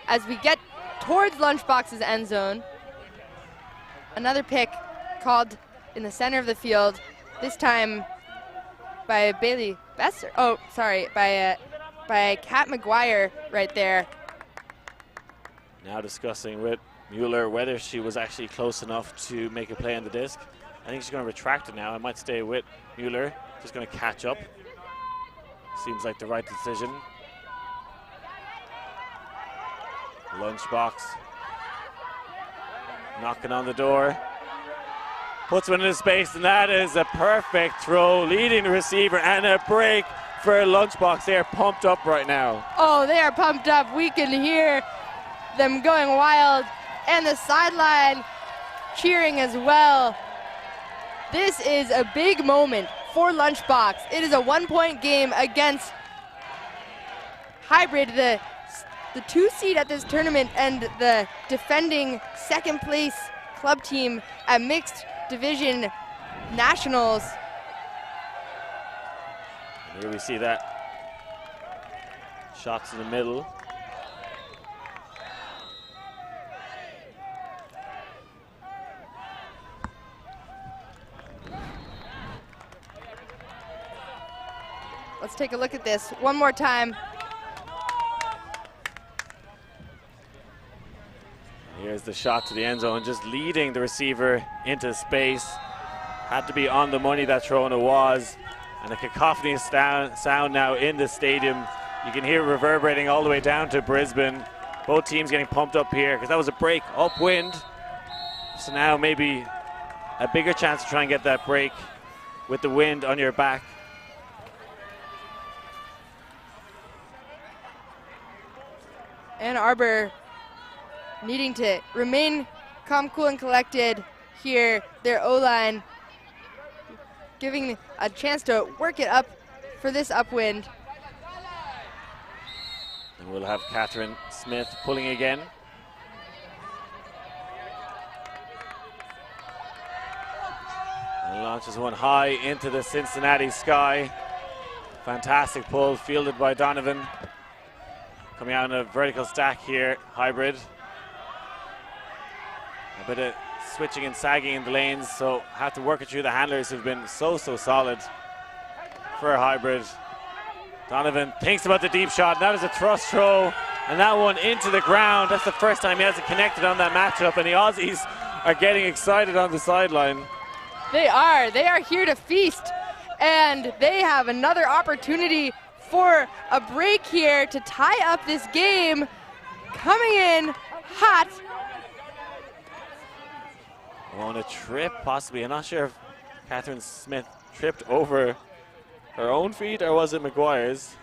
as we get towards Lunchbox's end zone. Another pick called in the center of the field, this time by Bailey Besser. Oh, sorry, by Kat McGuire right there. Now discussing with Mueller whether she was actually close enough to make a play on the disc. I think she's going to retract it now. I might stay with Mueller, just going to catch up. Seems like the right decision. Lunchbox knocking on the door. Puts one into space, and that is a perfect throw, leading the receiver, and a break for Lunchbox. They are pumped up right now. Oh, they are pumped up. We can hear them going wild, and the sideline cheering as well. This is a big moment for Lunchbox. It is a 1-point game against Hybrid, the 2 seed at this tournament and the defending second place club team at mixed division nationals. Here we see that. Shots in the middle. Let's take a look at this one more time. Here's the shot to the end zone, just leading the receiver into space. Had to be on the money, that throw, and it was. And a cacophony sound now in the stadium. You can hear it reverberating all the way down to Brisbane. Both teams getting pumped up here because that was a break upwind. So now maybe a bigger chance to try and get that break with the wind on your back. Ann Arbor needing to remain calm, cool, and collected here. Their O-line giving a chance to work it up for this upwind. And we'll have Catherine Smith pulling again. And launches one high into the Cincinnati sky. Fantastic pull, fielded by Donovan. Coming out in a vertical stack here, Hybrid. A bit of switching and sagging in the lanes, so have to work it through the handlers who've been so solid for Hybrid. Donovan thinks about the deep shot. That is a thrust throw, and that one into the ground. That's the first time he hasn't connected on that matchup, and the Aussies are getting excited on the sideline. They are here to feast, and they have another opportunity for a break here to tie up this game. Coming in hot. On a trip, possibly. I'm not sure if Catherine Smith tripped over her own feet or was it McGuire's.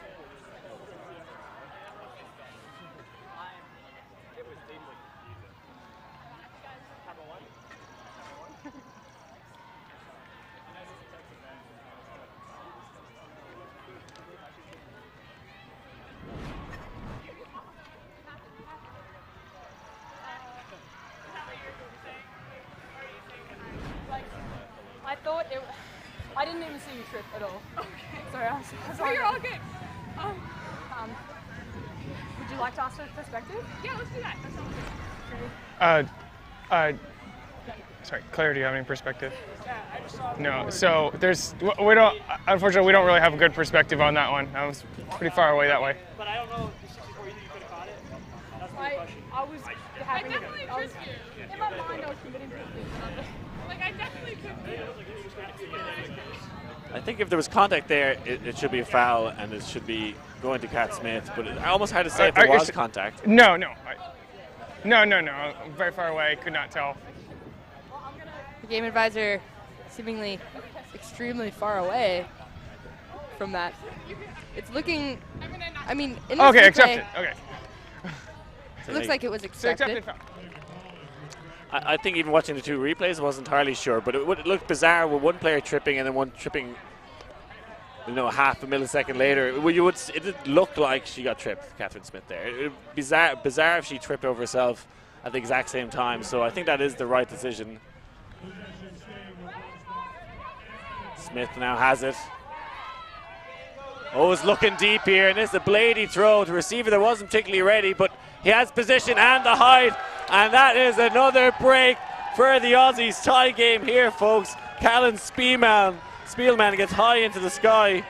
I didn't even see you trip at all. Okay. Sorry, I was Oh, you're all good. Would you like to ask a perspective? Yeah, let's do that. That sounds good. Sorry, Claire, do you have any perspective? No, so unfortunately, we don't really have a good perspective on that one. I was pretty far away that way. But I don't know if the 64 you could have caught it. That's my question. I definitely tripped you. In my mind, I was committing to it. Like, I definitely tripped you. I think if there was contact there, it should be a foul and it should be going to Cat Smith, but I almost had to say if there was contact. No. No, I'm very far away, could not tell. The game advisor seemingly extremely far away from that. It's looking, I mean, in this okay, replay, accepted, okay. It looks like it was accepted. I think even watching the two replays, I wasn't entirely sure, but it looked bizarre with one player tripping and then one tripping, half a millisecond later. It did look like she got tripped, Catherine Smith there. It would be bizarre if she tripped over herself at the exact same time. So I think that is the right decision. Smith now has it. Oh, is looking deep here, and it's a bladey throw to a receiver that wasn't particularly ready, but he has position and the height, and that is another break for the Aussies. Tie game here, folks. Callan Spielman gets high into the sky.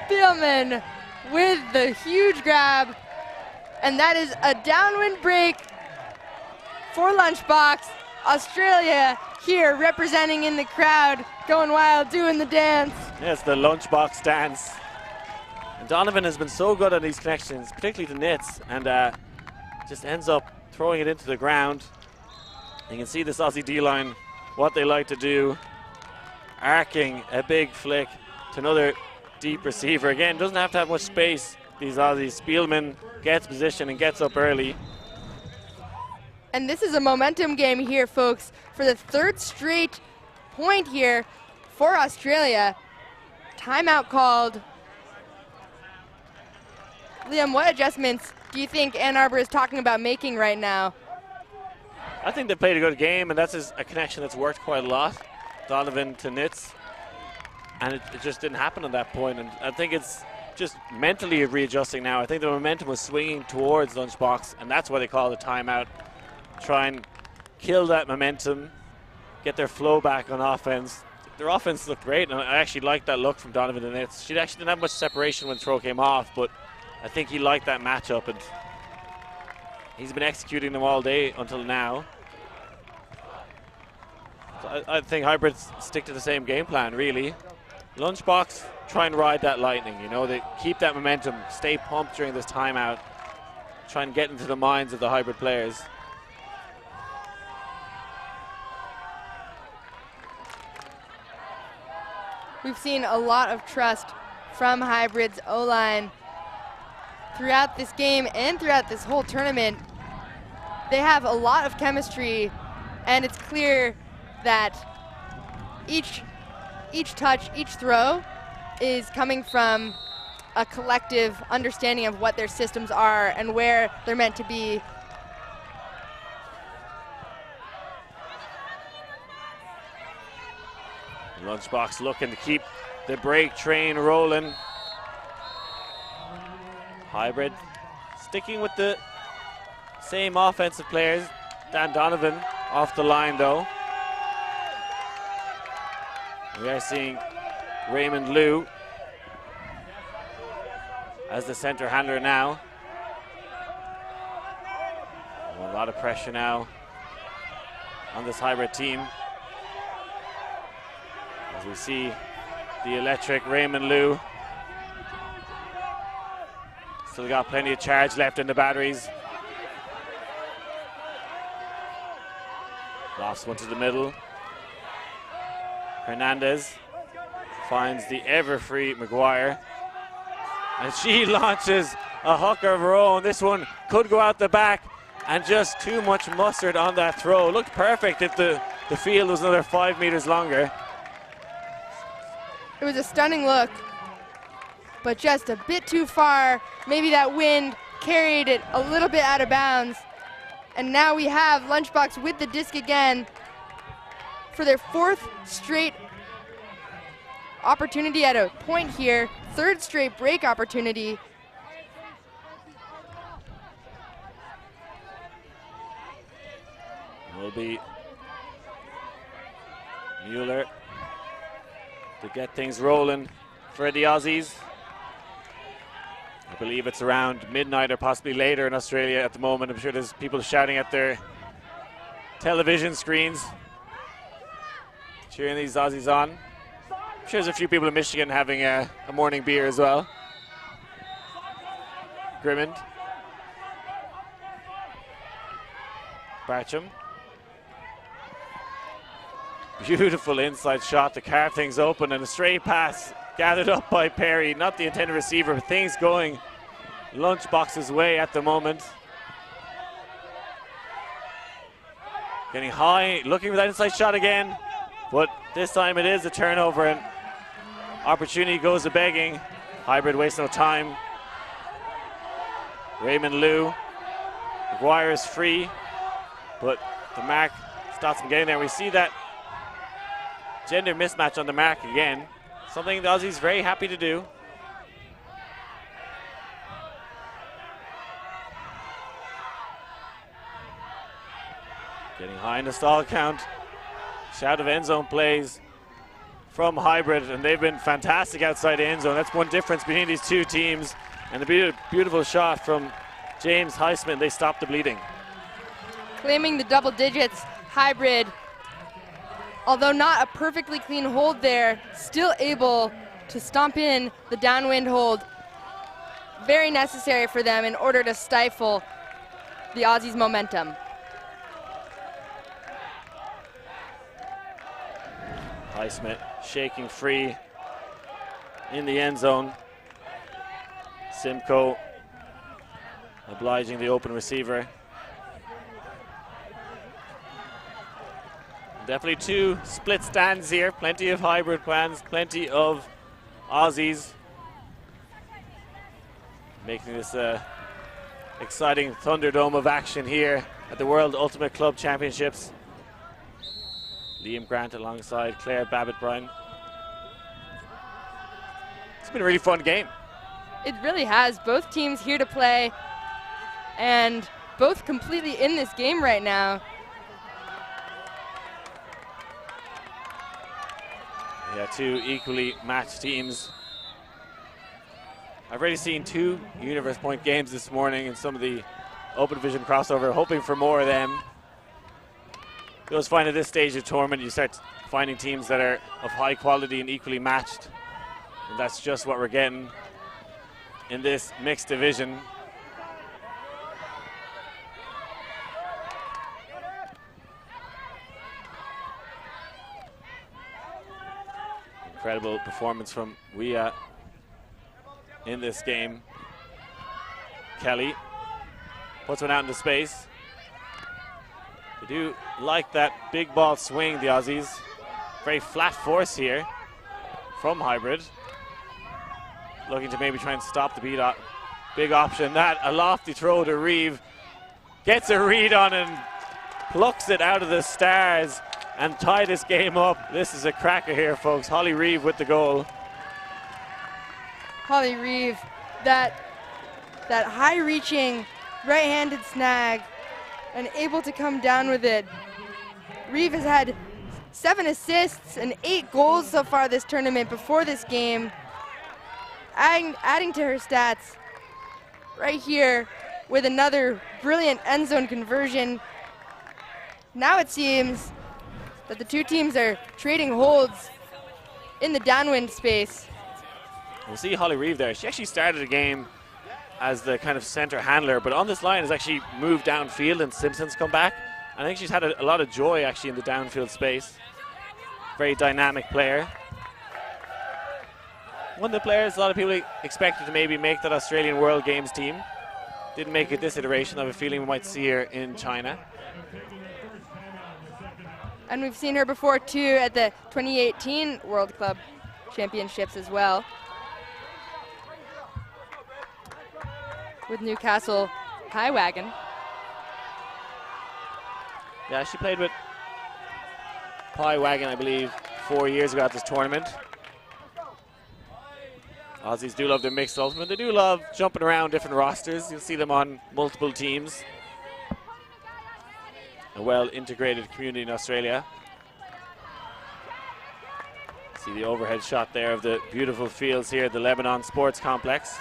Spielman with the huge grab, and that is a downwind break for Lunchbox. Australia here representing in the crowd, going wild, doing the dance. Yes, the Lunchbox dance. And Donovan has been so good on these connections, particularly to Nitz, and just ends up throwing it into the ground. You can see this Aussie D-line, what they like to do, arcing a big flick to another deep receiver. Again, doesn't have to have much space, these Aussies. Spielman gets position and gets up early. And this is a momentum game here, folks, for the third straight point here for Australia. Timeout called. Liam, what adjustments do you think Ann Arbor is talking about making right now? I think they played a good game, and that's a connection that's worked quite a lot. Donovan to Nitz. And it just didn't happen at that point. And I think it's just mentally readjusting now. I think the momentum was swinging towards Lunchbox, and that's why they called a timeout. Try and kill that momentum, get their flow back on offense. Their offense looked great, and I actually liked that look from Donovan and Nitz. She actually didn't have much separation when the throw came off, but I think he liked that matchup, and he's been executing them all day until now. So I think hybrids stick to the same game plan, really. Lunchbox, try and ride that lightning, you know, they keep that momentum, stay pumped during this timeout, try and get into the minds of the hybrid players. We've seen a lot of trust from Hybrid's O-line throughout this game and throughout this whole tournament. They have a lot of chemistry, and it's clear that each touch, each throw is coming from a collective understanding of what their systems are and where they're meant to be. Lunchbox looking to keep the break train rolling. Hybrid sticking with the same offensive players. Dan Donovan off the line though. We are seeing Raymond Liu as the center handler now. A lot of pressure now on this hybrid team. As we see the electric Raymond Liu. Still got plenty of charge left in the batteries. Lofts one to the middle. Hernandez finds the ever-free McGuire. And she launches a hooker of her own. This one could go out the back, and just too much mustard on that throw. Looked perfect if the field was another 5 meters longer. It was a stunning look, but just a bit too far. Maybe that wind carried it a little bit out of bounds. And now we have Lunchbox with the disc again for their fourth straight opportunity at a point here. Third straight break opportunity. Will be Mueller to get things rolling for the Aussies. I believe it's around midnight or possibly later in Australia at the moment. I'm sure there's people shouting at their television screens, cheering these Aussies on. I'm sure there's a few people in Michigan having a morning beer as well. Grimmond. Barcham. Beautiful inside shot to carve things open, and a straight pass gathered up by Perry. Not the intended receiver, but things going Lunchbox's way at the moment. Getting high, looking for that inside shot again, but this time it is a turnover, and opportunity goes to begging. Hybrid wastes no time. Raymond Liu McGuire is free, but the mark stops him getting there. We see that gender mismatch on the mark again, something the Aussies very happy to do. Getting high in the stall count. Shout of end zone plays from Hybrid, and they've been fantastic outside the end zone. That's one difference between these two teams. And a beautiful shot from James Heisman. They stopped the bleeding. Claiming the double digits, Hybrid, although not a perfectly clean hold there, still able to stomp in the downwind hold. Very necessary for them in order to stifle the Aussies' momentum. Highsmith shaking free in the end zone. Simcoe obliging the open receiver. Definitely two split stands here. Plenty of hybrid plans, plenty of Aussies. Making this exciting Thunderdome of action here at the World Ultimate Club Championships. Liam Grant alongside Claire Babbitt-Bryan. It's been a really fun game. It really has. Both teams here to play and both completely in this game right now. Yeah, two equally matched teams. I've already seen two Universe Point games this morning and some of the Open Division crossover, hoping for more of them. You always find at this stage of the tournament, you start finding teams that are of high quality and equally matched. And that's just what we're getting in this mixed division. Incredible performance from WUCC in this game. Kelly puts one out into space. They do like that big ball swing, the Aussies. Very flat force here from Hybrid. Looking to maybe try and stop the beat up. Big option. That a lofty throw to Reeve. Gets a read on and plucks it out of the stars and tie this game up. This is a cracker here, folks. Holly Reeve with the goal. Holly Reeve, that high-reaching right-handed snag and able to come down with it. Reeve has had 7 assists and 8 goals so far this tournament before this game. Adding to her stats right here with another brilliant end zone conversion. Now it seems that the two teams are trading holds in the downwind space. We'll see Holly Reeve there. She actually started the game as the kind of center handler, but on this line has actually moved downfield and Simpson's come back. I think she's had a lot of joy actually in the downfield space. Very dynamic player. One of the players a lot of people expected to maybe make that Australian World Games team. Didn't make it this iteration. I have a feeling we might see her in China. And we've seen her before too at the 2018 World Club Championships as well. With Newcastle High Wagon. Yeah, she played with Pie Wagon, I believe, 4 years ago at this tournament. Aussies do love their mixed ultimate. They do love jumping around different rosters. You'll see them on multiple teams. A well-integrated community in Australia. See the overhead shot there of the beautiful fields here at the Lebanon Sports Complex.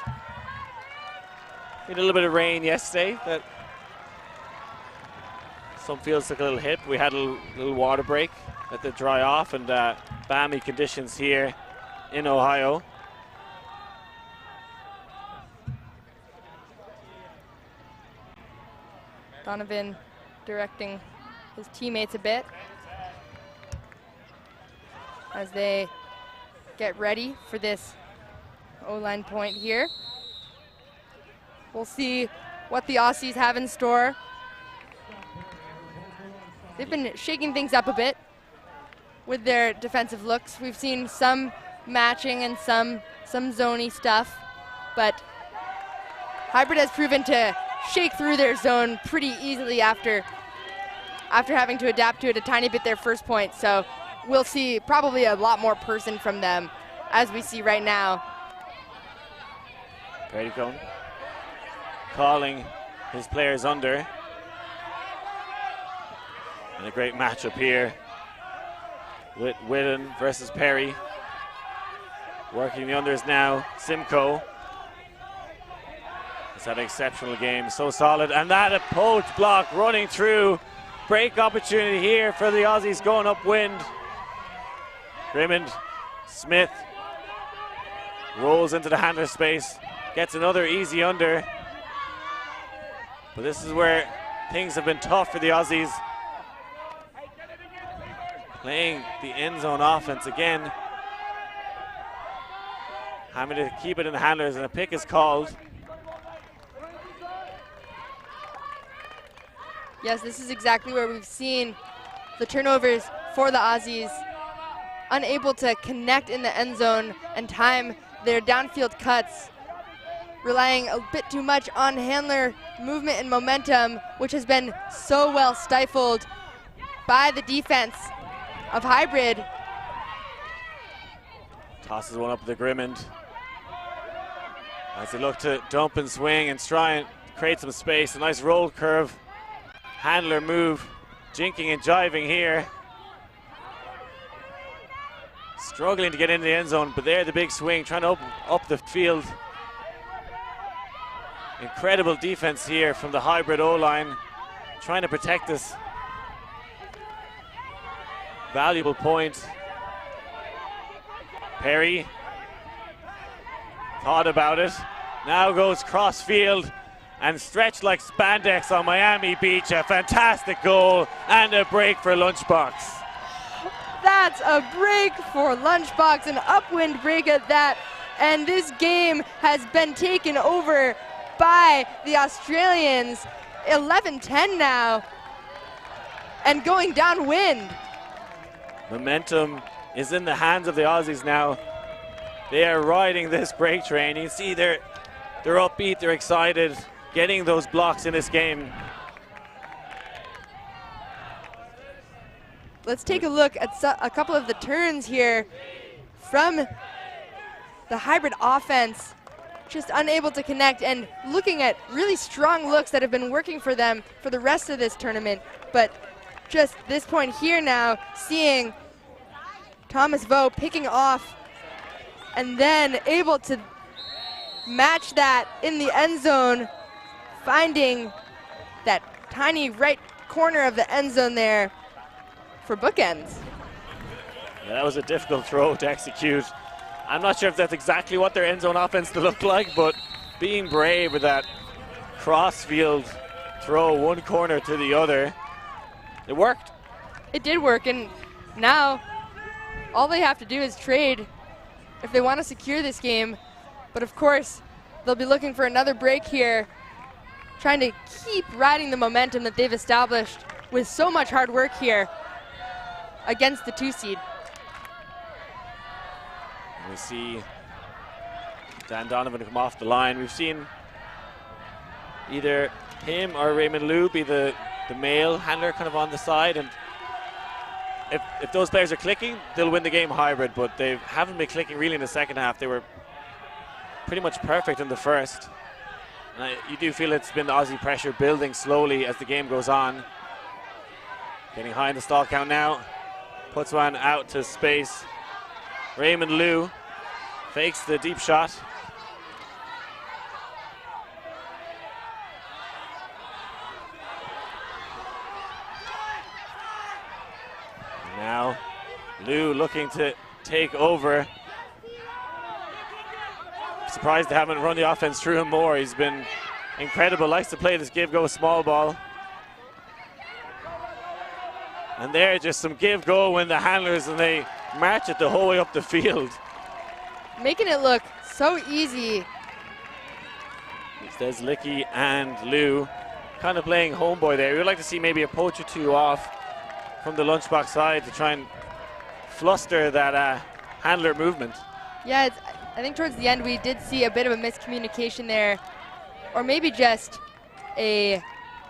We had a little bit of rain yesterday. That some fields took a little hit. We had a little water break. Let them dry off, and balmy conditions here in Ohio. Donovan directing his teammates a bit as they get ready for this O-line point here. We'll see what the Aussies have in store. They've been shaking things up a bit with their defensive looks. We've seen some matching and some zony stuff, but Hybrid has proven to shake through their zone pretty easily after having to adapt to it a tiny bit their first point. So we'll see probably a lot more person from them as we see right now. Perrycone calling his players under. And a great matchup here with Whitten versus Perry. Working the unders now, Simcoe. He's had an exceptional game, so solid. And that a poach block running through. Break opportunity here for the Aussies going upwind. Grimmond, Smith rolls into the handler space, gets another easy under. But this is where things have been tough for the Aussies. Playing the end zone offense again. Having to keep it in the handlers, and a pick is called. Yes, this is exactly where we've seen the turnovers for the Aussies. Unable to connect in the end zone and time their downfield cuts. Relying a bit too much on handler movement and momentum, which has been so well stifled by the defense of Hybrid. Tosses one up the Grimmond as they look to dump and swing and try and create some space. A nice roll curve. Handler move, jinking and jiving here. Struggling to get into the end zone, but there the big swing, trying to open up the field. Incredible defense here from the Hybrid O-line, trying to protect this valuable point. Perry thought about it, now goes cross field and stretched like spandex on Miami Beach. A fantastic goal and a break for Lunchbox. That's a break for Lunchbox, an upwind break at that. And this game has been taken over by the Australians. 11-10 now and going downwind. Momentum is in the hands of the Aussies now. They are riding this break train. You see they're upbeat, they're excited, getting those blocks in this game. Let's take a look at a couple of the turns here from the Hybrid offense. Just unable to connect and looking at really strong looks that have been working for them for the rest of this tournament. But just this point here now, seeing Thomas Vo picking off and then able to match that in the end zone, finding that tiny right corner of the end zone there for bookends. Yeah, that was a difficult throw to execute. I'm not sure if that's exactly what their end zone offense to look like, but being brave with that cross-field throw, one corner to the other, it worked. It did work, and now all they have to do is trade if they want to secure this game. But of course, they'll be looking for another break here, trying to keep riding the momentum that they've established with so much hard work here against the 2 seed. We see Dan Donovan come off the line. We've seen either him or Raymond Liu be the male handler kind of on the side, and if those players are clicking, they'll win the game Hybrid, but they haven't been clicking really in the second half. They were pretty much perfect in the first. And you do feel it's been the Aussie pressure building slowly as the game goes on. Getting high in the stall count now. Puts one out to space. Raymond Liu fakes the deep shot. Now Liu looking to take over. Surprised they haven't run the offense through him more. He's been incredible, likes to play this give-go small ball. And there, just some give-go when the handlers, and they march it the whole way up the field. Making it look so easy. There's Licky and Liu kind of playing homeboy there. We would like to see maybe a poach or two off from the Lunchbox side to try and fluster that handler movement. Yeah, I think towards the end we did see a bit of a miscommunication there, or maybe just a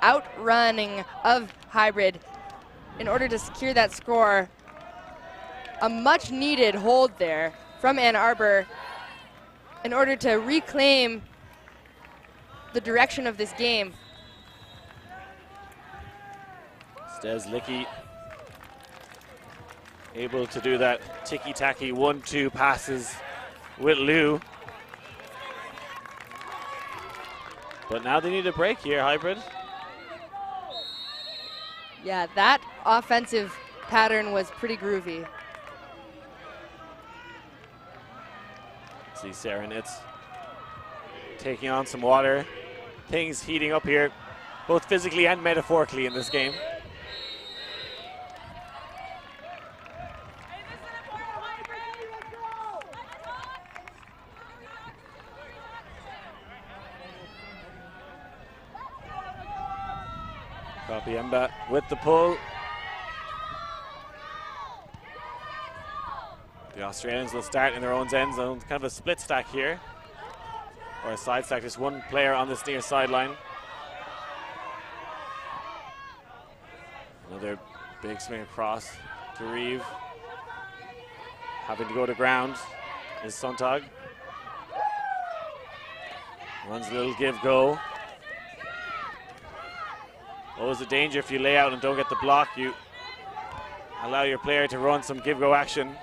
outrunning of Hybrid in order to secure that score. A much needed hold there from Ann Arbor in order to reclaim the direction of this game. Stes-Licky able to do that ticky-tacky 1-2 passes with Lou. But now they need a break here, Hybrid. Yeah, that offensive pattern was pretty groovy. See Sarah Nitz taking on some water. Things heating up here, both physically and metaphorically in this game. Kapiemba with the pull. The Australians will start in their own end zone. Kind of a split stack here, or a side stack, just one player on this near sideline. Another big swing across to Reeve. Having to go to ground is Sontag. Runs a little give-go. Always a danger if you lay out and don't get the block. You allow your player to run some give-go action.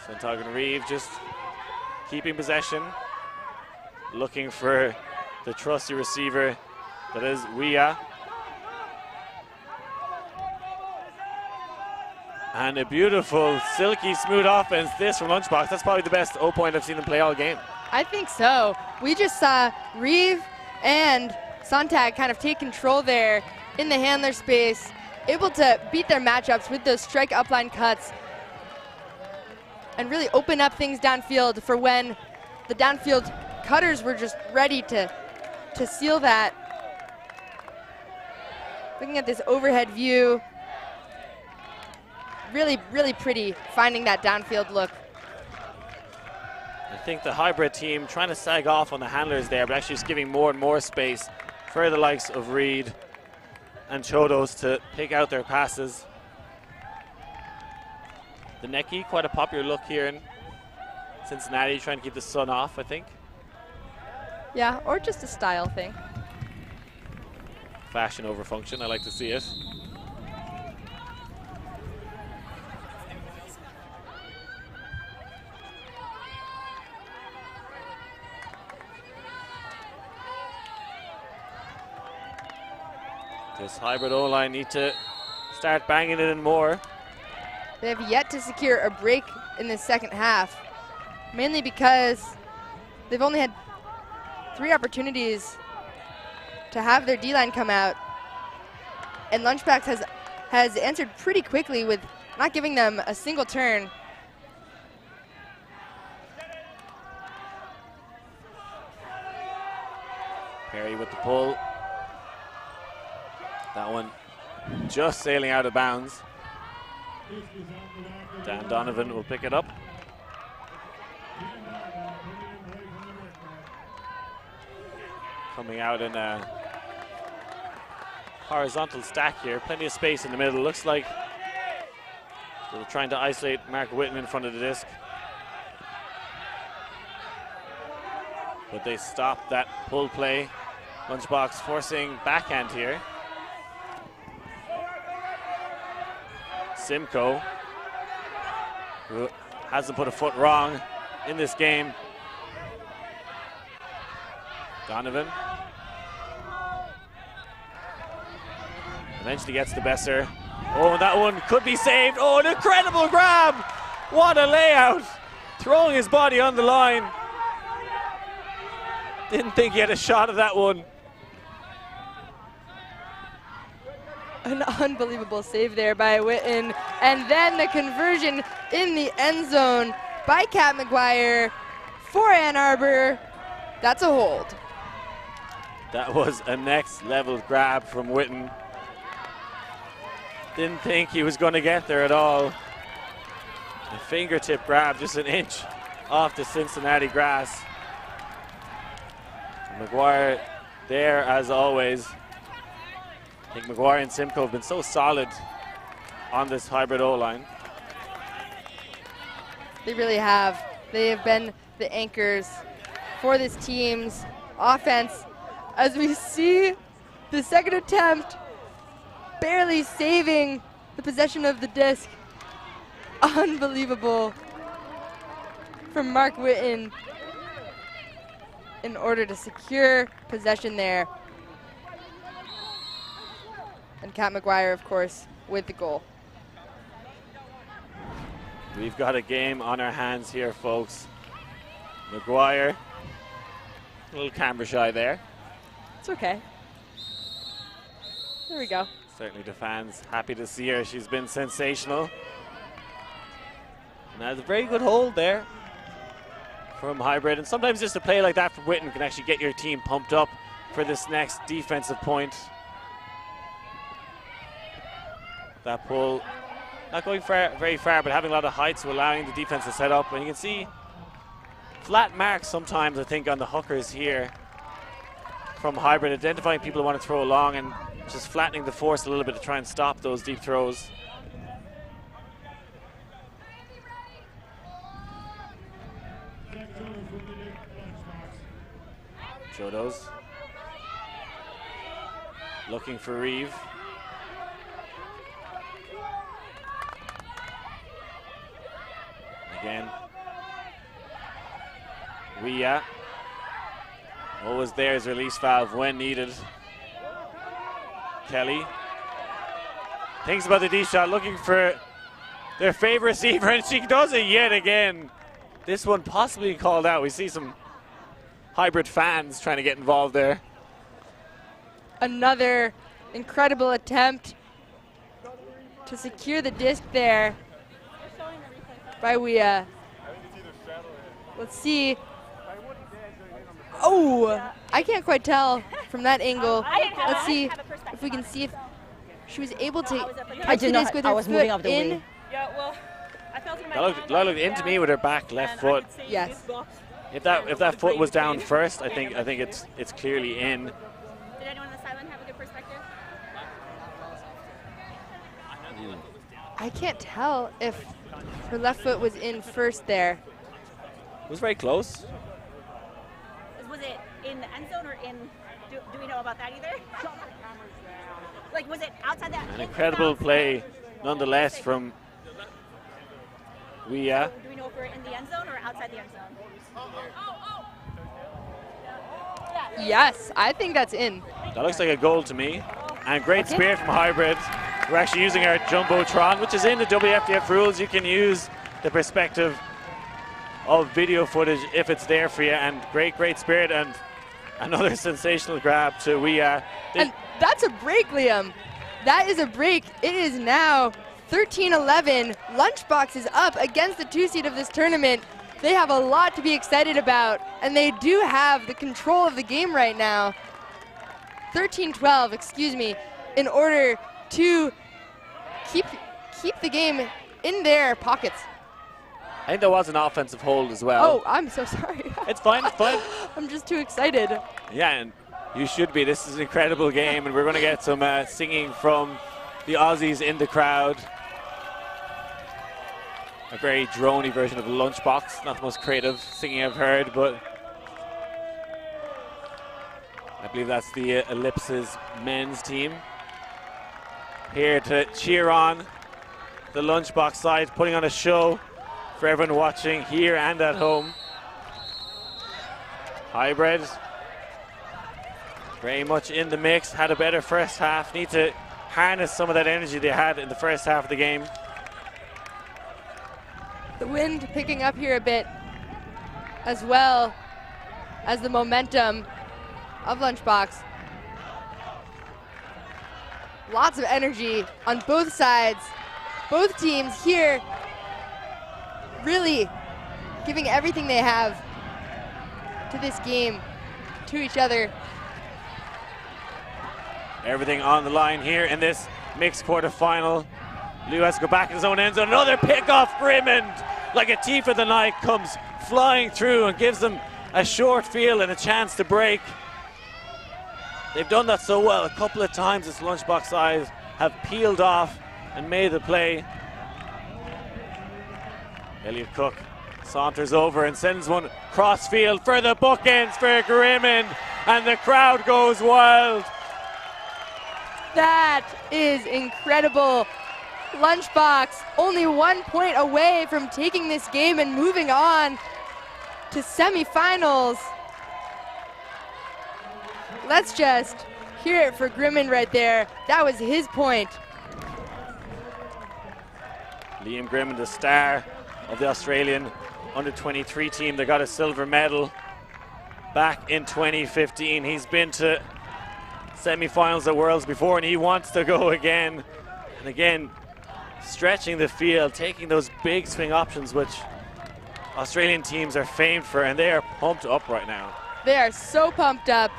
Sontag and Reeve just keeping possession, looking for the trusty receiver that is Wia. And a beautiful, silky, smooth offense this from Lunchbox. That's probably the best O-point I've seen them play all game. I think so. We just saw Reeve and Sontag kind of take control there in the handler space, able to beat their matchups with those strike upline cuts and really open up things downfield for when the downfield cutters were just ready to seal that. Looking at this overhead view, really, really pretty finding that downfield look. I think the Hybrid team trying to sag off on the handlers there, but actually just giving more and more space for the likes of Reed and Chodos to pick out their passes. The Necky, quite a popular look here in Cincinnati, trying to keep the sun off, I think. Yeah, or just a style thing. Fashion over function, I like to see it. This Hybrid O-line need to start banging it in more. They have yet to secure a break in the second half, mainly because they've only had 3 opportunities to have their D-line come out, and Lunchbox has answered pretty quickly with not giving them a single turn. Perry with the pull. That one just sailing out of bounds. Dan Donovan will pick it up. Coming out in a horizontal stack here, plenty of space in the middle. Looks like they're trying to isolate Mark Whitten in front of the disc. But they stopped that pull play. Lunchbox forcing backhand here. Simcoe, who hasn't put a foot wrong in this game. Donovan eventually gets the Besser. Oh, that one could be saved. Oh, an incredible grab. What a layout. Throwing his body on the line. Didn't think he had a shot at that one. An unbelievable save there by Whitten. And then the conversion in the end zone by Kat McGuire for Ann Arbor. That's a hold. That was a next level grab from Whitten. Didn't think he was going to get there at all. A fingertip grab, just an inch off the Cincinnati grass. McGuire there as always. I think McGuire and Simcoe have been so solid on this hybrid O-line. They really have. They have been the anchors for this team's offense. As we see the second attempt barely saving the possession of the disc. Unbelievable from Mark Witten in order to secure possession there. And Kat McGuire, of course, with the goal. We've got a game on our hands here, folks. McGuire, a little camera shy there. It's okay. There we go. Certainly the fans happy to see her. She's been sensational. And has a very good hold there from hybrid. And sometimes just a play like that from Witten can actually get your team pumped up for this next defensive point. That pull, not going very far, but having a lot of height, so allowing the defense to set up. And you can see flat marks sometimes, I think, on the hookers here from hybrid, identifying people who want to throw long and just flattening the force a little bit to try and stop those deep throws. Jodos looking for Reeve. Again, WUCC. What was there is release valve when needed. Kelly thinks about the D shot, looking for their favorite receiver, and she does it yet again. This one possibly called out. We see some hybrid fans trying to get involved there. Another incredible attempt to secure the disc there by WUCC. Let's see. Oh, I can't quite tell from that angle. Let's see if we can see if she was able to touch the disc with her foot in. Yeah, well, I felt in my That looked into me with her back left foot. Yes. If that foot was down first, I think it's clearly in. Did anyone on the sideline have a good perspective? I can't tell if her left foot was in first there. It was very close. Was it in the end zone or in? Do we know about that either? Like, was it outside that? An incredible play, nonetheless, from WUCC. Do we know if we're in the end zone or outside the end zone? Yes, I think that's in. That looks like a goal to me. And great spirit from hybrid. We're actually using our Jumbotron, which is in the WFDF rules. You can use the perspective of video footage if it's there for you, and great spirit, and another sensational grab to WUCC. And that's a break, Liam. That is a break. It is now 13-11. Lunchbox is up against the 2 seed of this tournament. They have a lot to be excited about, and they do have the control of the game right now. 13-12, excuse me, in order to keep the game in their pockets. I think there was an offensive hold as well. Oh, I'm so sorry. It's fine, it's fine. I'm just too excited. Yeah, and you should be. This is an incredible game, and we're going to get some singing from the Aussies in the crowd. A very droney version of the Lunchbox. Not the most creative singing I've heard, but I believe that's the Ellipses men's team. Here to cheer on the Lunchbox side, putting on a show for everyone watching here and at home. Hybrid very much in the mix, had a better first half, need to harness some of that energy they had in the first half of the game. The wind picking up here a bit, as well as the momentum of Lunchbox. Lots of energy on both sides. Both teams here really giving everything they have to this game, to each other. Everything on the line here in this mixed quarterfinal. Lou has to go back in his own end zone. Another pick off Grimmond, like a thief of the night, comes flying through and gives them a short field and a chance to break. They've done that so well. A couple of times this Lunchbox side have peeled off and made the play. Elliot Cook saunters over and sends one cross field for the bookends for Grimmond, and the crowd goes wild. That is incredible. Lunchbox only 1 point away from taking this game and moving on to semifinals. Let's just hear it for Grimmond right there. That was his point. Liam Grimmond, the star of the Australian under-23 team that got a silver medal back in 2015. He's been to semi-finals at Worlds before, and he wants to go again. And again, stretching the field, taking those big swing options, which Australian teams are famed for, and they are pumped up right now. They are so pumped up,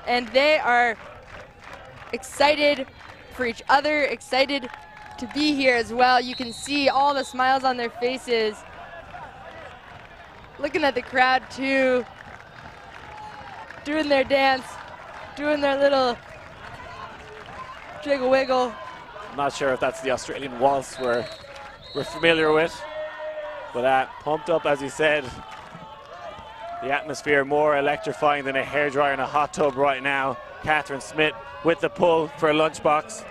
and they are excited for each other, excited to be here as well. You can see all the smiles on their faces. Looking at the crowd too, doing their dance, doing their little jiggle wiggle. I'm not sure if that's the Australian waltz we're familiar with, but pumped up, as he said. The atmosphere more electrifying than a hairdryer in a hot tub right now. Catherine Smith with the pull for a Lunchbox.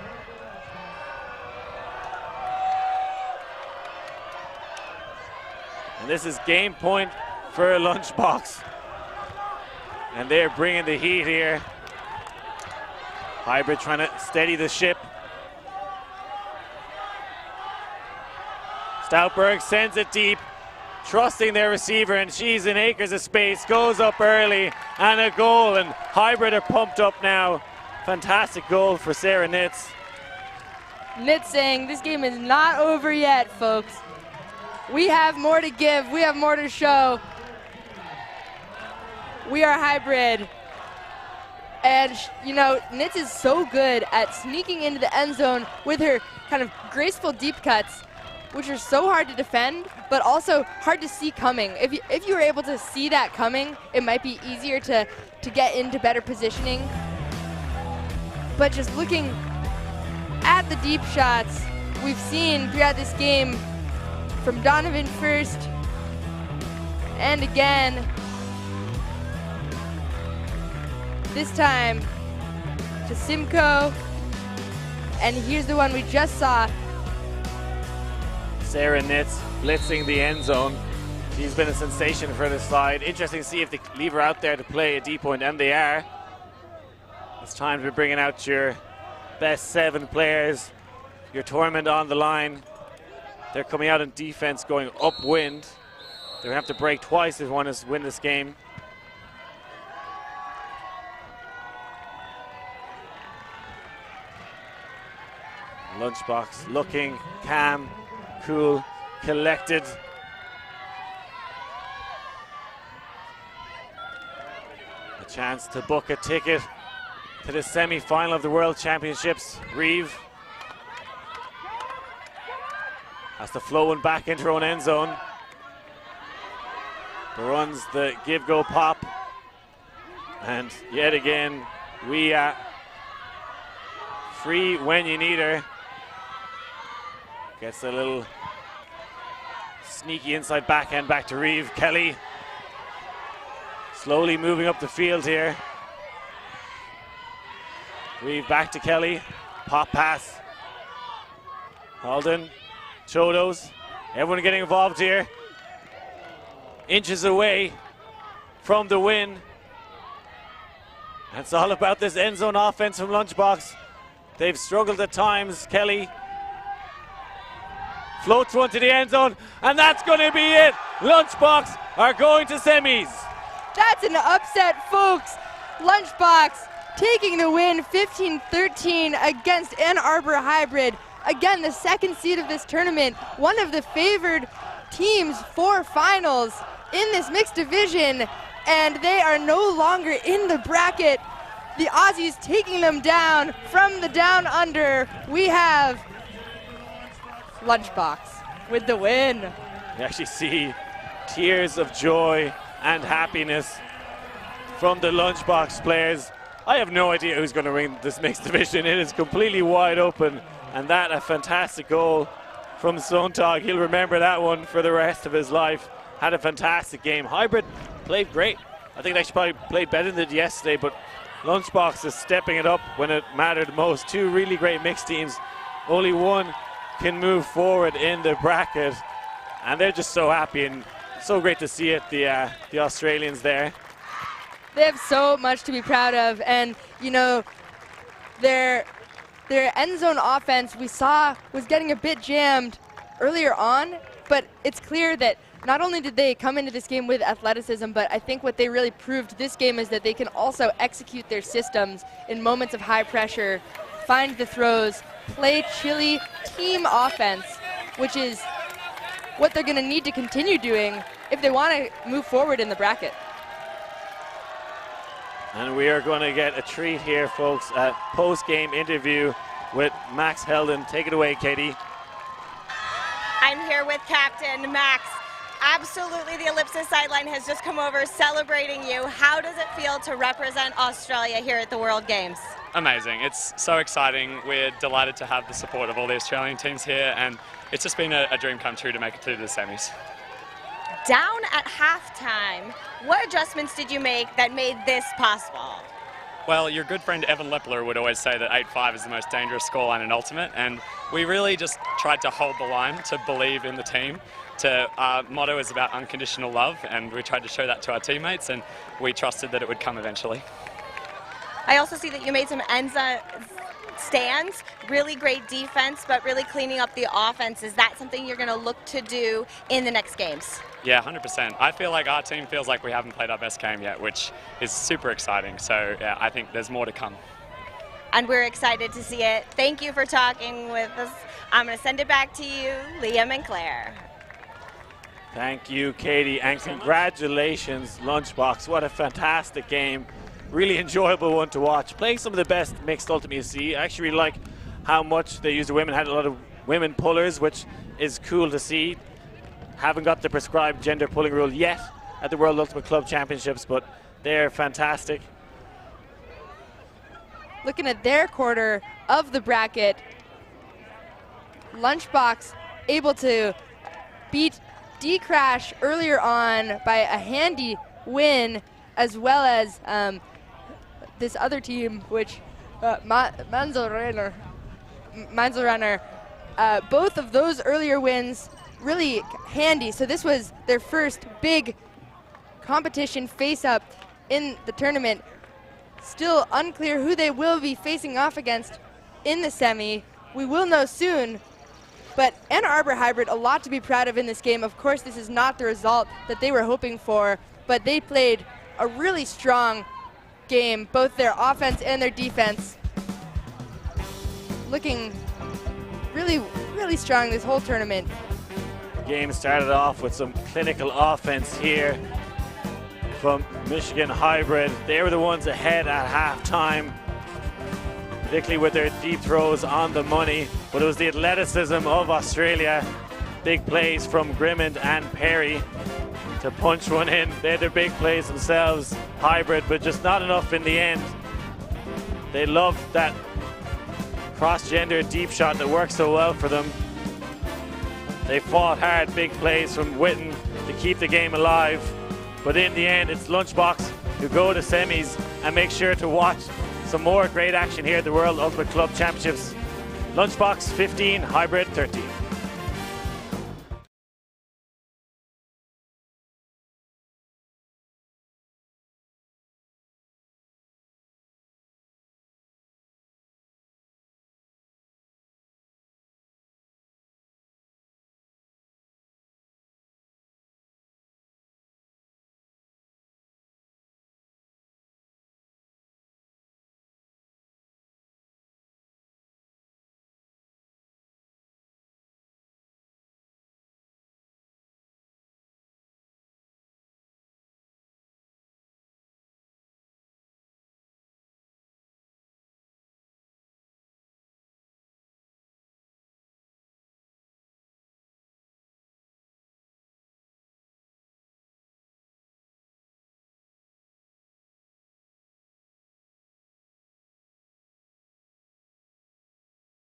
And this is game point for a Lunchbox. And they're bringing the heat here. Hybrid trying to steady the ship. Stoutberg sends it deep, trusting their receiver, and she's in acres of space, goes up early, and a goal, and Hybrid are pumped up now. Fantastic goal for Sarah Nitz. Nitz saying this game is not over yet, folks. We have more to give, we have more to show. We are Hybrid. And, you know, Nitz is so good at sneaking into the end zone with her kind of graceful deep cuts, which are so hard to defend, but also hard to see coming. If you were able to see that coming, it might be easier to get into better positioning. But just looking at the deep shots we've seen throughout this game, from Donovan first, and again, this time to Simcoe, and here's the one we just saw. Sarah Nitz blitzing the end zone. She's been a sensation for this side. Interesting to see if they leave her out there to play a deep point, and they are. It's time to be bringing out your best 7 players, your tournament on the line. They're coming out in defense going upwind. They're going to have to break twice if they want to win this game. Lunchbox looking calm, cool, collected. A chance to book a ticket to the semi-final of the World Championships. Reeve has to flow one back into her own end zone. The runs the give-go pop. And yet again, we free when you need her. Gets a little sneaky inside backhand back to Reeve. Kelly slowly moving up the field here. Reeve back to Kelly. Pop pass. Halden. Chodos. Everyone getting involved here. Inches away from the win. It's all about this end zone offense from Lunchbox. They've struggled at times. Kelly floats one to the end zone, and that's going to be it. Lunchbox are going to semis. That's an upset, folks. Lunchbox taking the win 15-13 against Ann Arbor Hybrid. Again, the second seed of this tournament, one of the favored teams for finals in this mixed division, and they are no longer in the bracket. The Aussies taking them down from the down under. We have Lunchbox with the win. You actually see tears of joy and happiness from the Lunchbox players. I have no idea who's going to win this mixed division. It is completely wide open, and that a fantastic goal from Sontag. He'll remember that one for the rest of his life. Had a fantastic game. Hybrid played great. I think they actually probably played better than yesterday, but Lunchbox is stepping it up when it mattered most. Two really great mixed teams. Only one can move forward in the bracket, and they're just so happy and so great to see it, the Australians there. They have so much to be proud of, and you know, their end zone offense we saw was getting a bit jammed earlier on, but it's clear that not only did they come into this game with athleticism, but I think what they really proved this game is that they can also execute their systems in moments of high pressure, find the throws, play chilly team offense, which is what they're going to need to continue doing if they want to move forward in the bracket. And we are going to get a treat here, folks, a post-game interview with Max Helden. Take it away, Katie. I'm here with Captain Max. Absolutely, the Ellipsis sideline has just come over celebrating you. How does it feel to represent Australia here at the World Games? Amazing. It's so exciting. We're delighted to have the support of all the Australian teams here, and it's just been a dream come true to make it through to the semis. Down at halftime, what adjustments did you make that made this possible? Well, your good friend Evan Lepler would always say that 8-5 is the most dangerous scoreline in Ultimate, and we really just tried to hold the line, to believe in the team. Our motto is about unconditional love, and we tried to show that to our teammates, and we trusted that it would come eventually. I also see that you made some stands, really great defense, but really cleaning up the offense. Is that something you're going to look to do in the next games? Yeah, 100%. I feel like our team feels like we haven't played our best game yet, which is super exciting. So yeah, I think there's more to come. And we're excited to see it. Thank you for talking with us. I'm going to send it back to you, Liam and Claire. Thank you, Katie, and congratulations, Lunchbox. What a fantastic game. Really enjoyable one to watch. Playing some of the best mixed Ultimate you see. I actually really like how much they used the women. Had a lot of women pullers, which is cool to see. Haven't got the prescribed gender pulling rule yet at the World Ultimate Club Championships, but they're fantastic. Looking at their quarter of the bracket, Lunchbox able to beat D-Crash earlier on by a handy win, as well as this other team, which Manzelrenner, both of those earlier wins really handy. So this was their first big competition face-up in the tournament. Still unclear who they will be facing off against in the semi. We will know soon. But Ann Arbor Hybrid, a lot to be proud of in this game. Of course, this is not the result that they were hoping for, but they played a really strong game, both their offense and their defense. Looking really, really strong this whole tournament. The game started off with some clinical offense here from Michigan Hybrid. They were the ones ahead at halftime, particularly with their deep throws on the money, but it was the athleticism of Australia. Big plays from Grimmond and Perry to punch one in. They had their big plays themselves, Hybrid, but just not enough in the end. They loved that cross-gender deep shot that worked so well for them. They fought hard, big plays from Witten to keep the game alive, but in the end it's Lunchbox who go to semis, and make sure to watch some more great action here at the World Ultimate Club Championships. Lunchbox 15, Hybrid 13.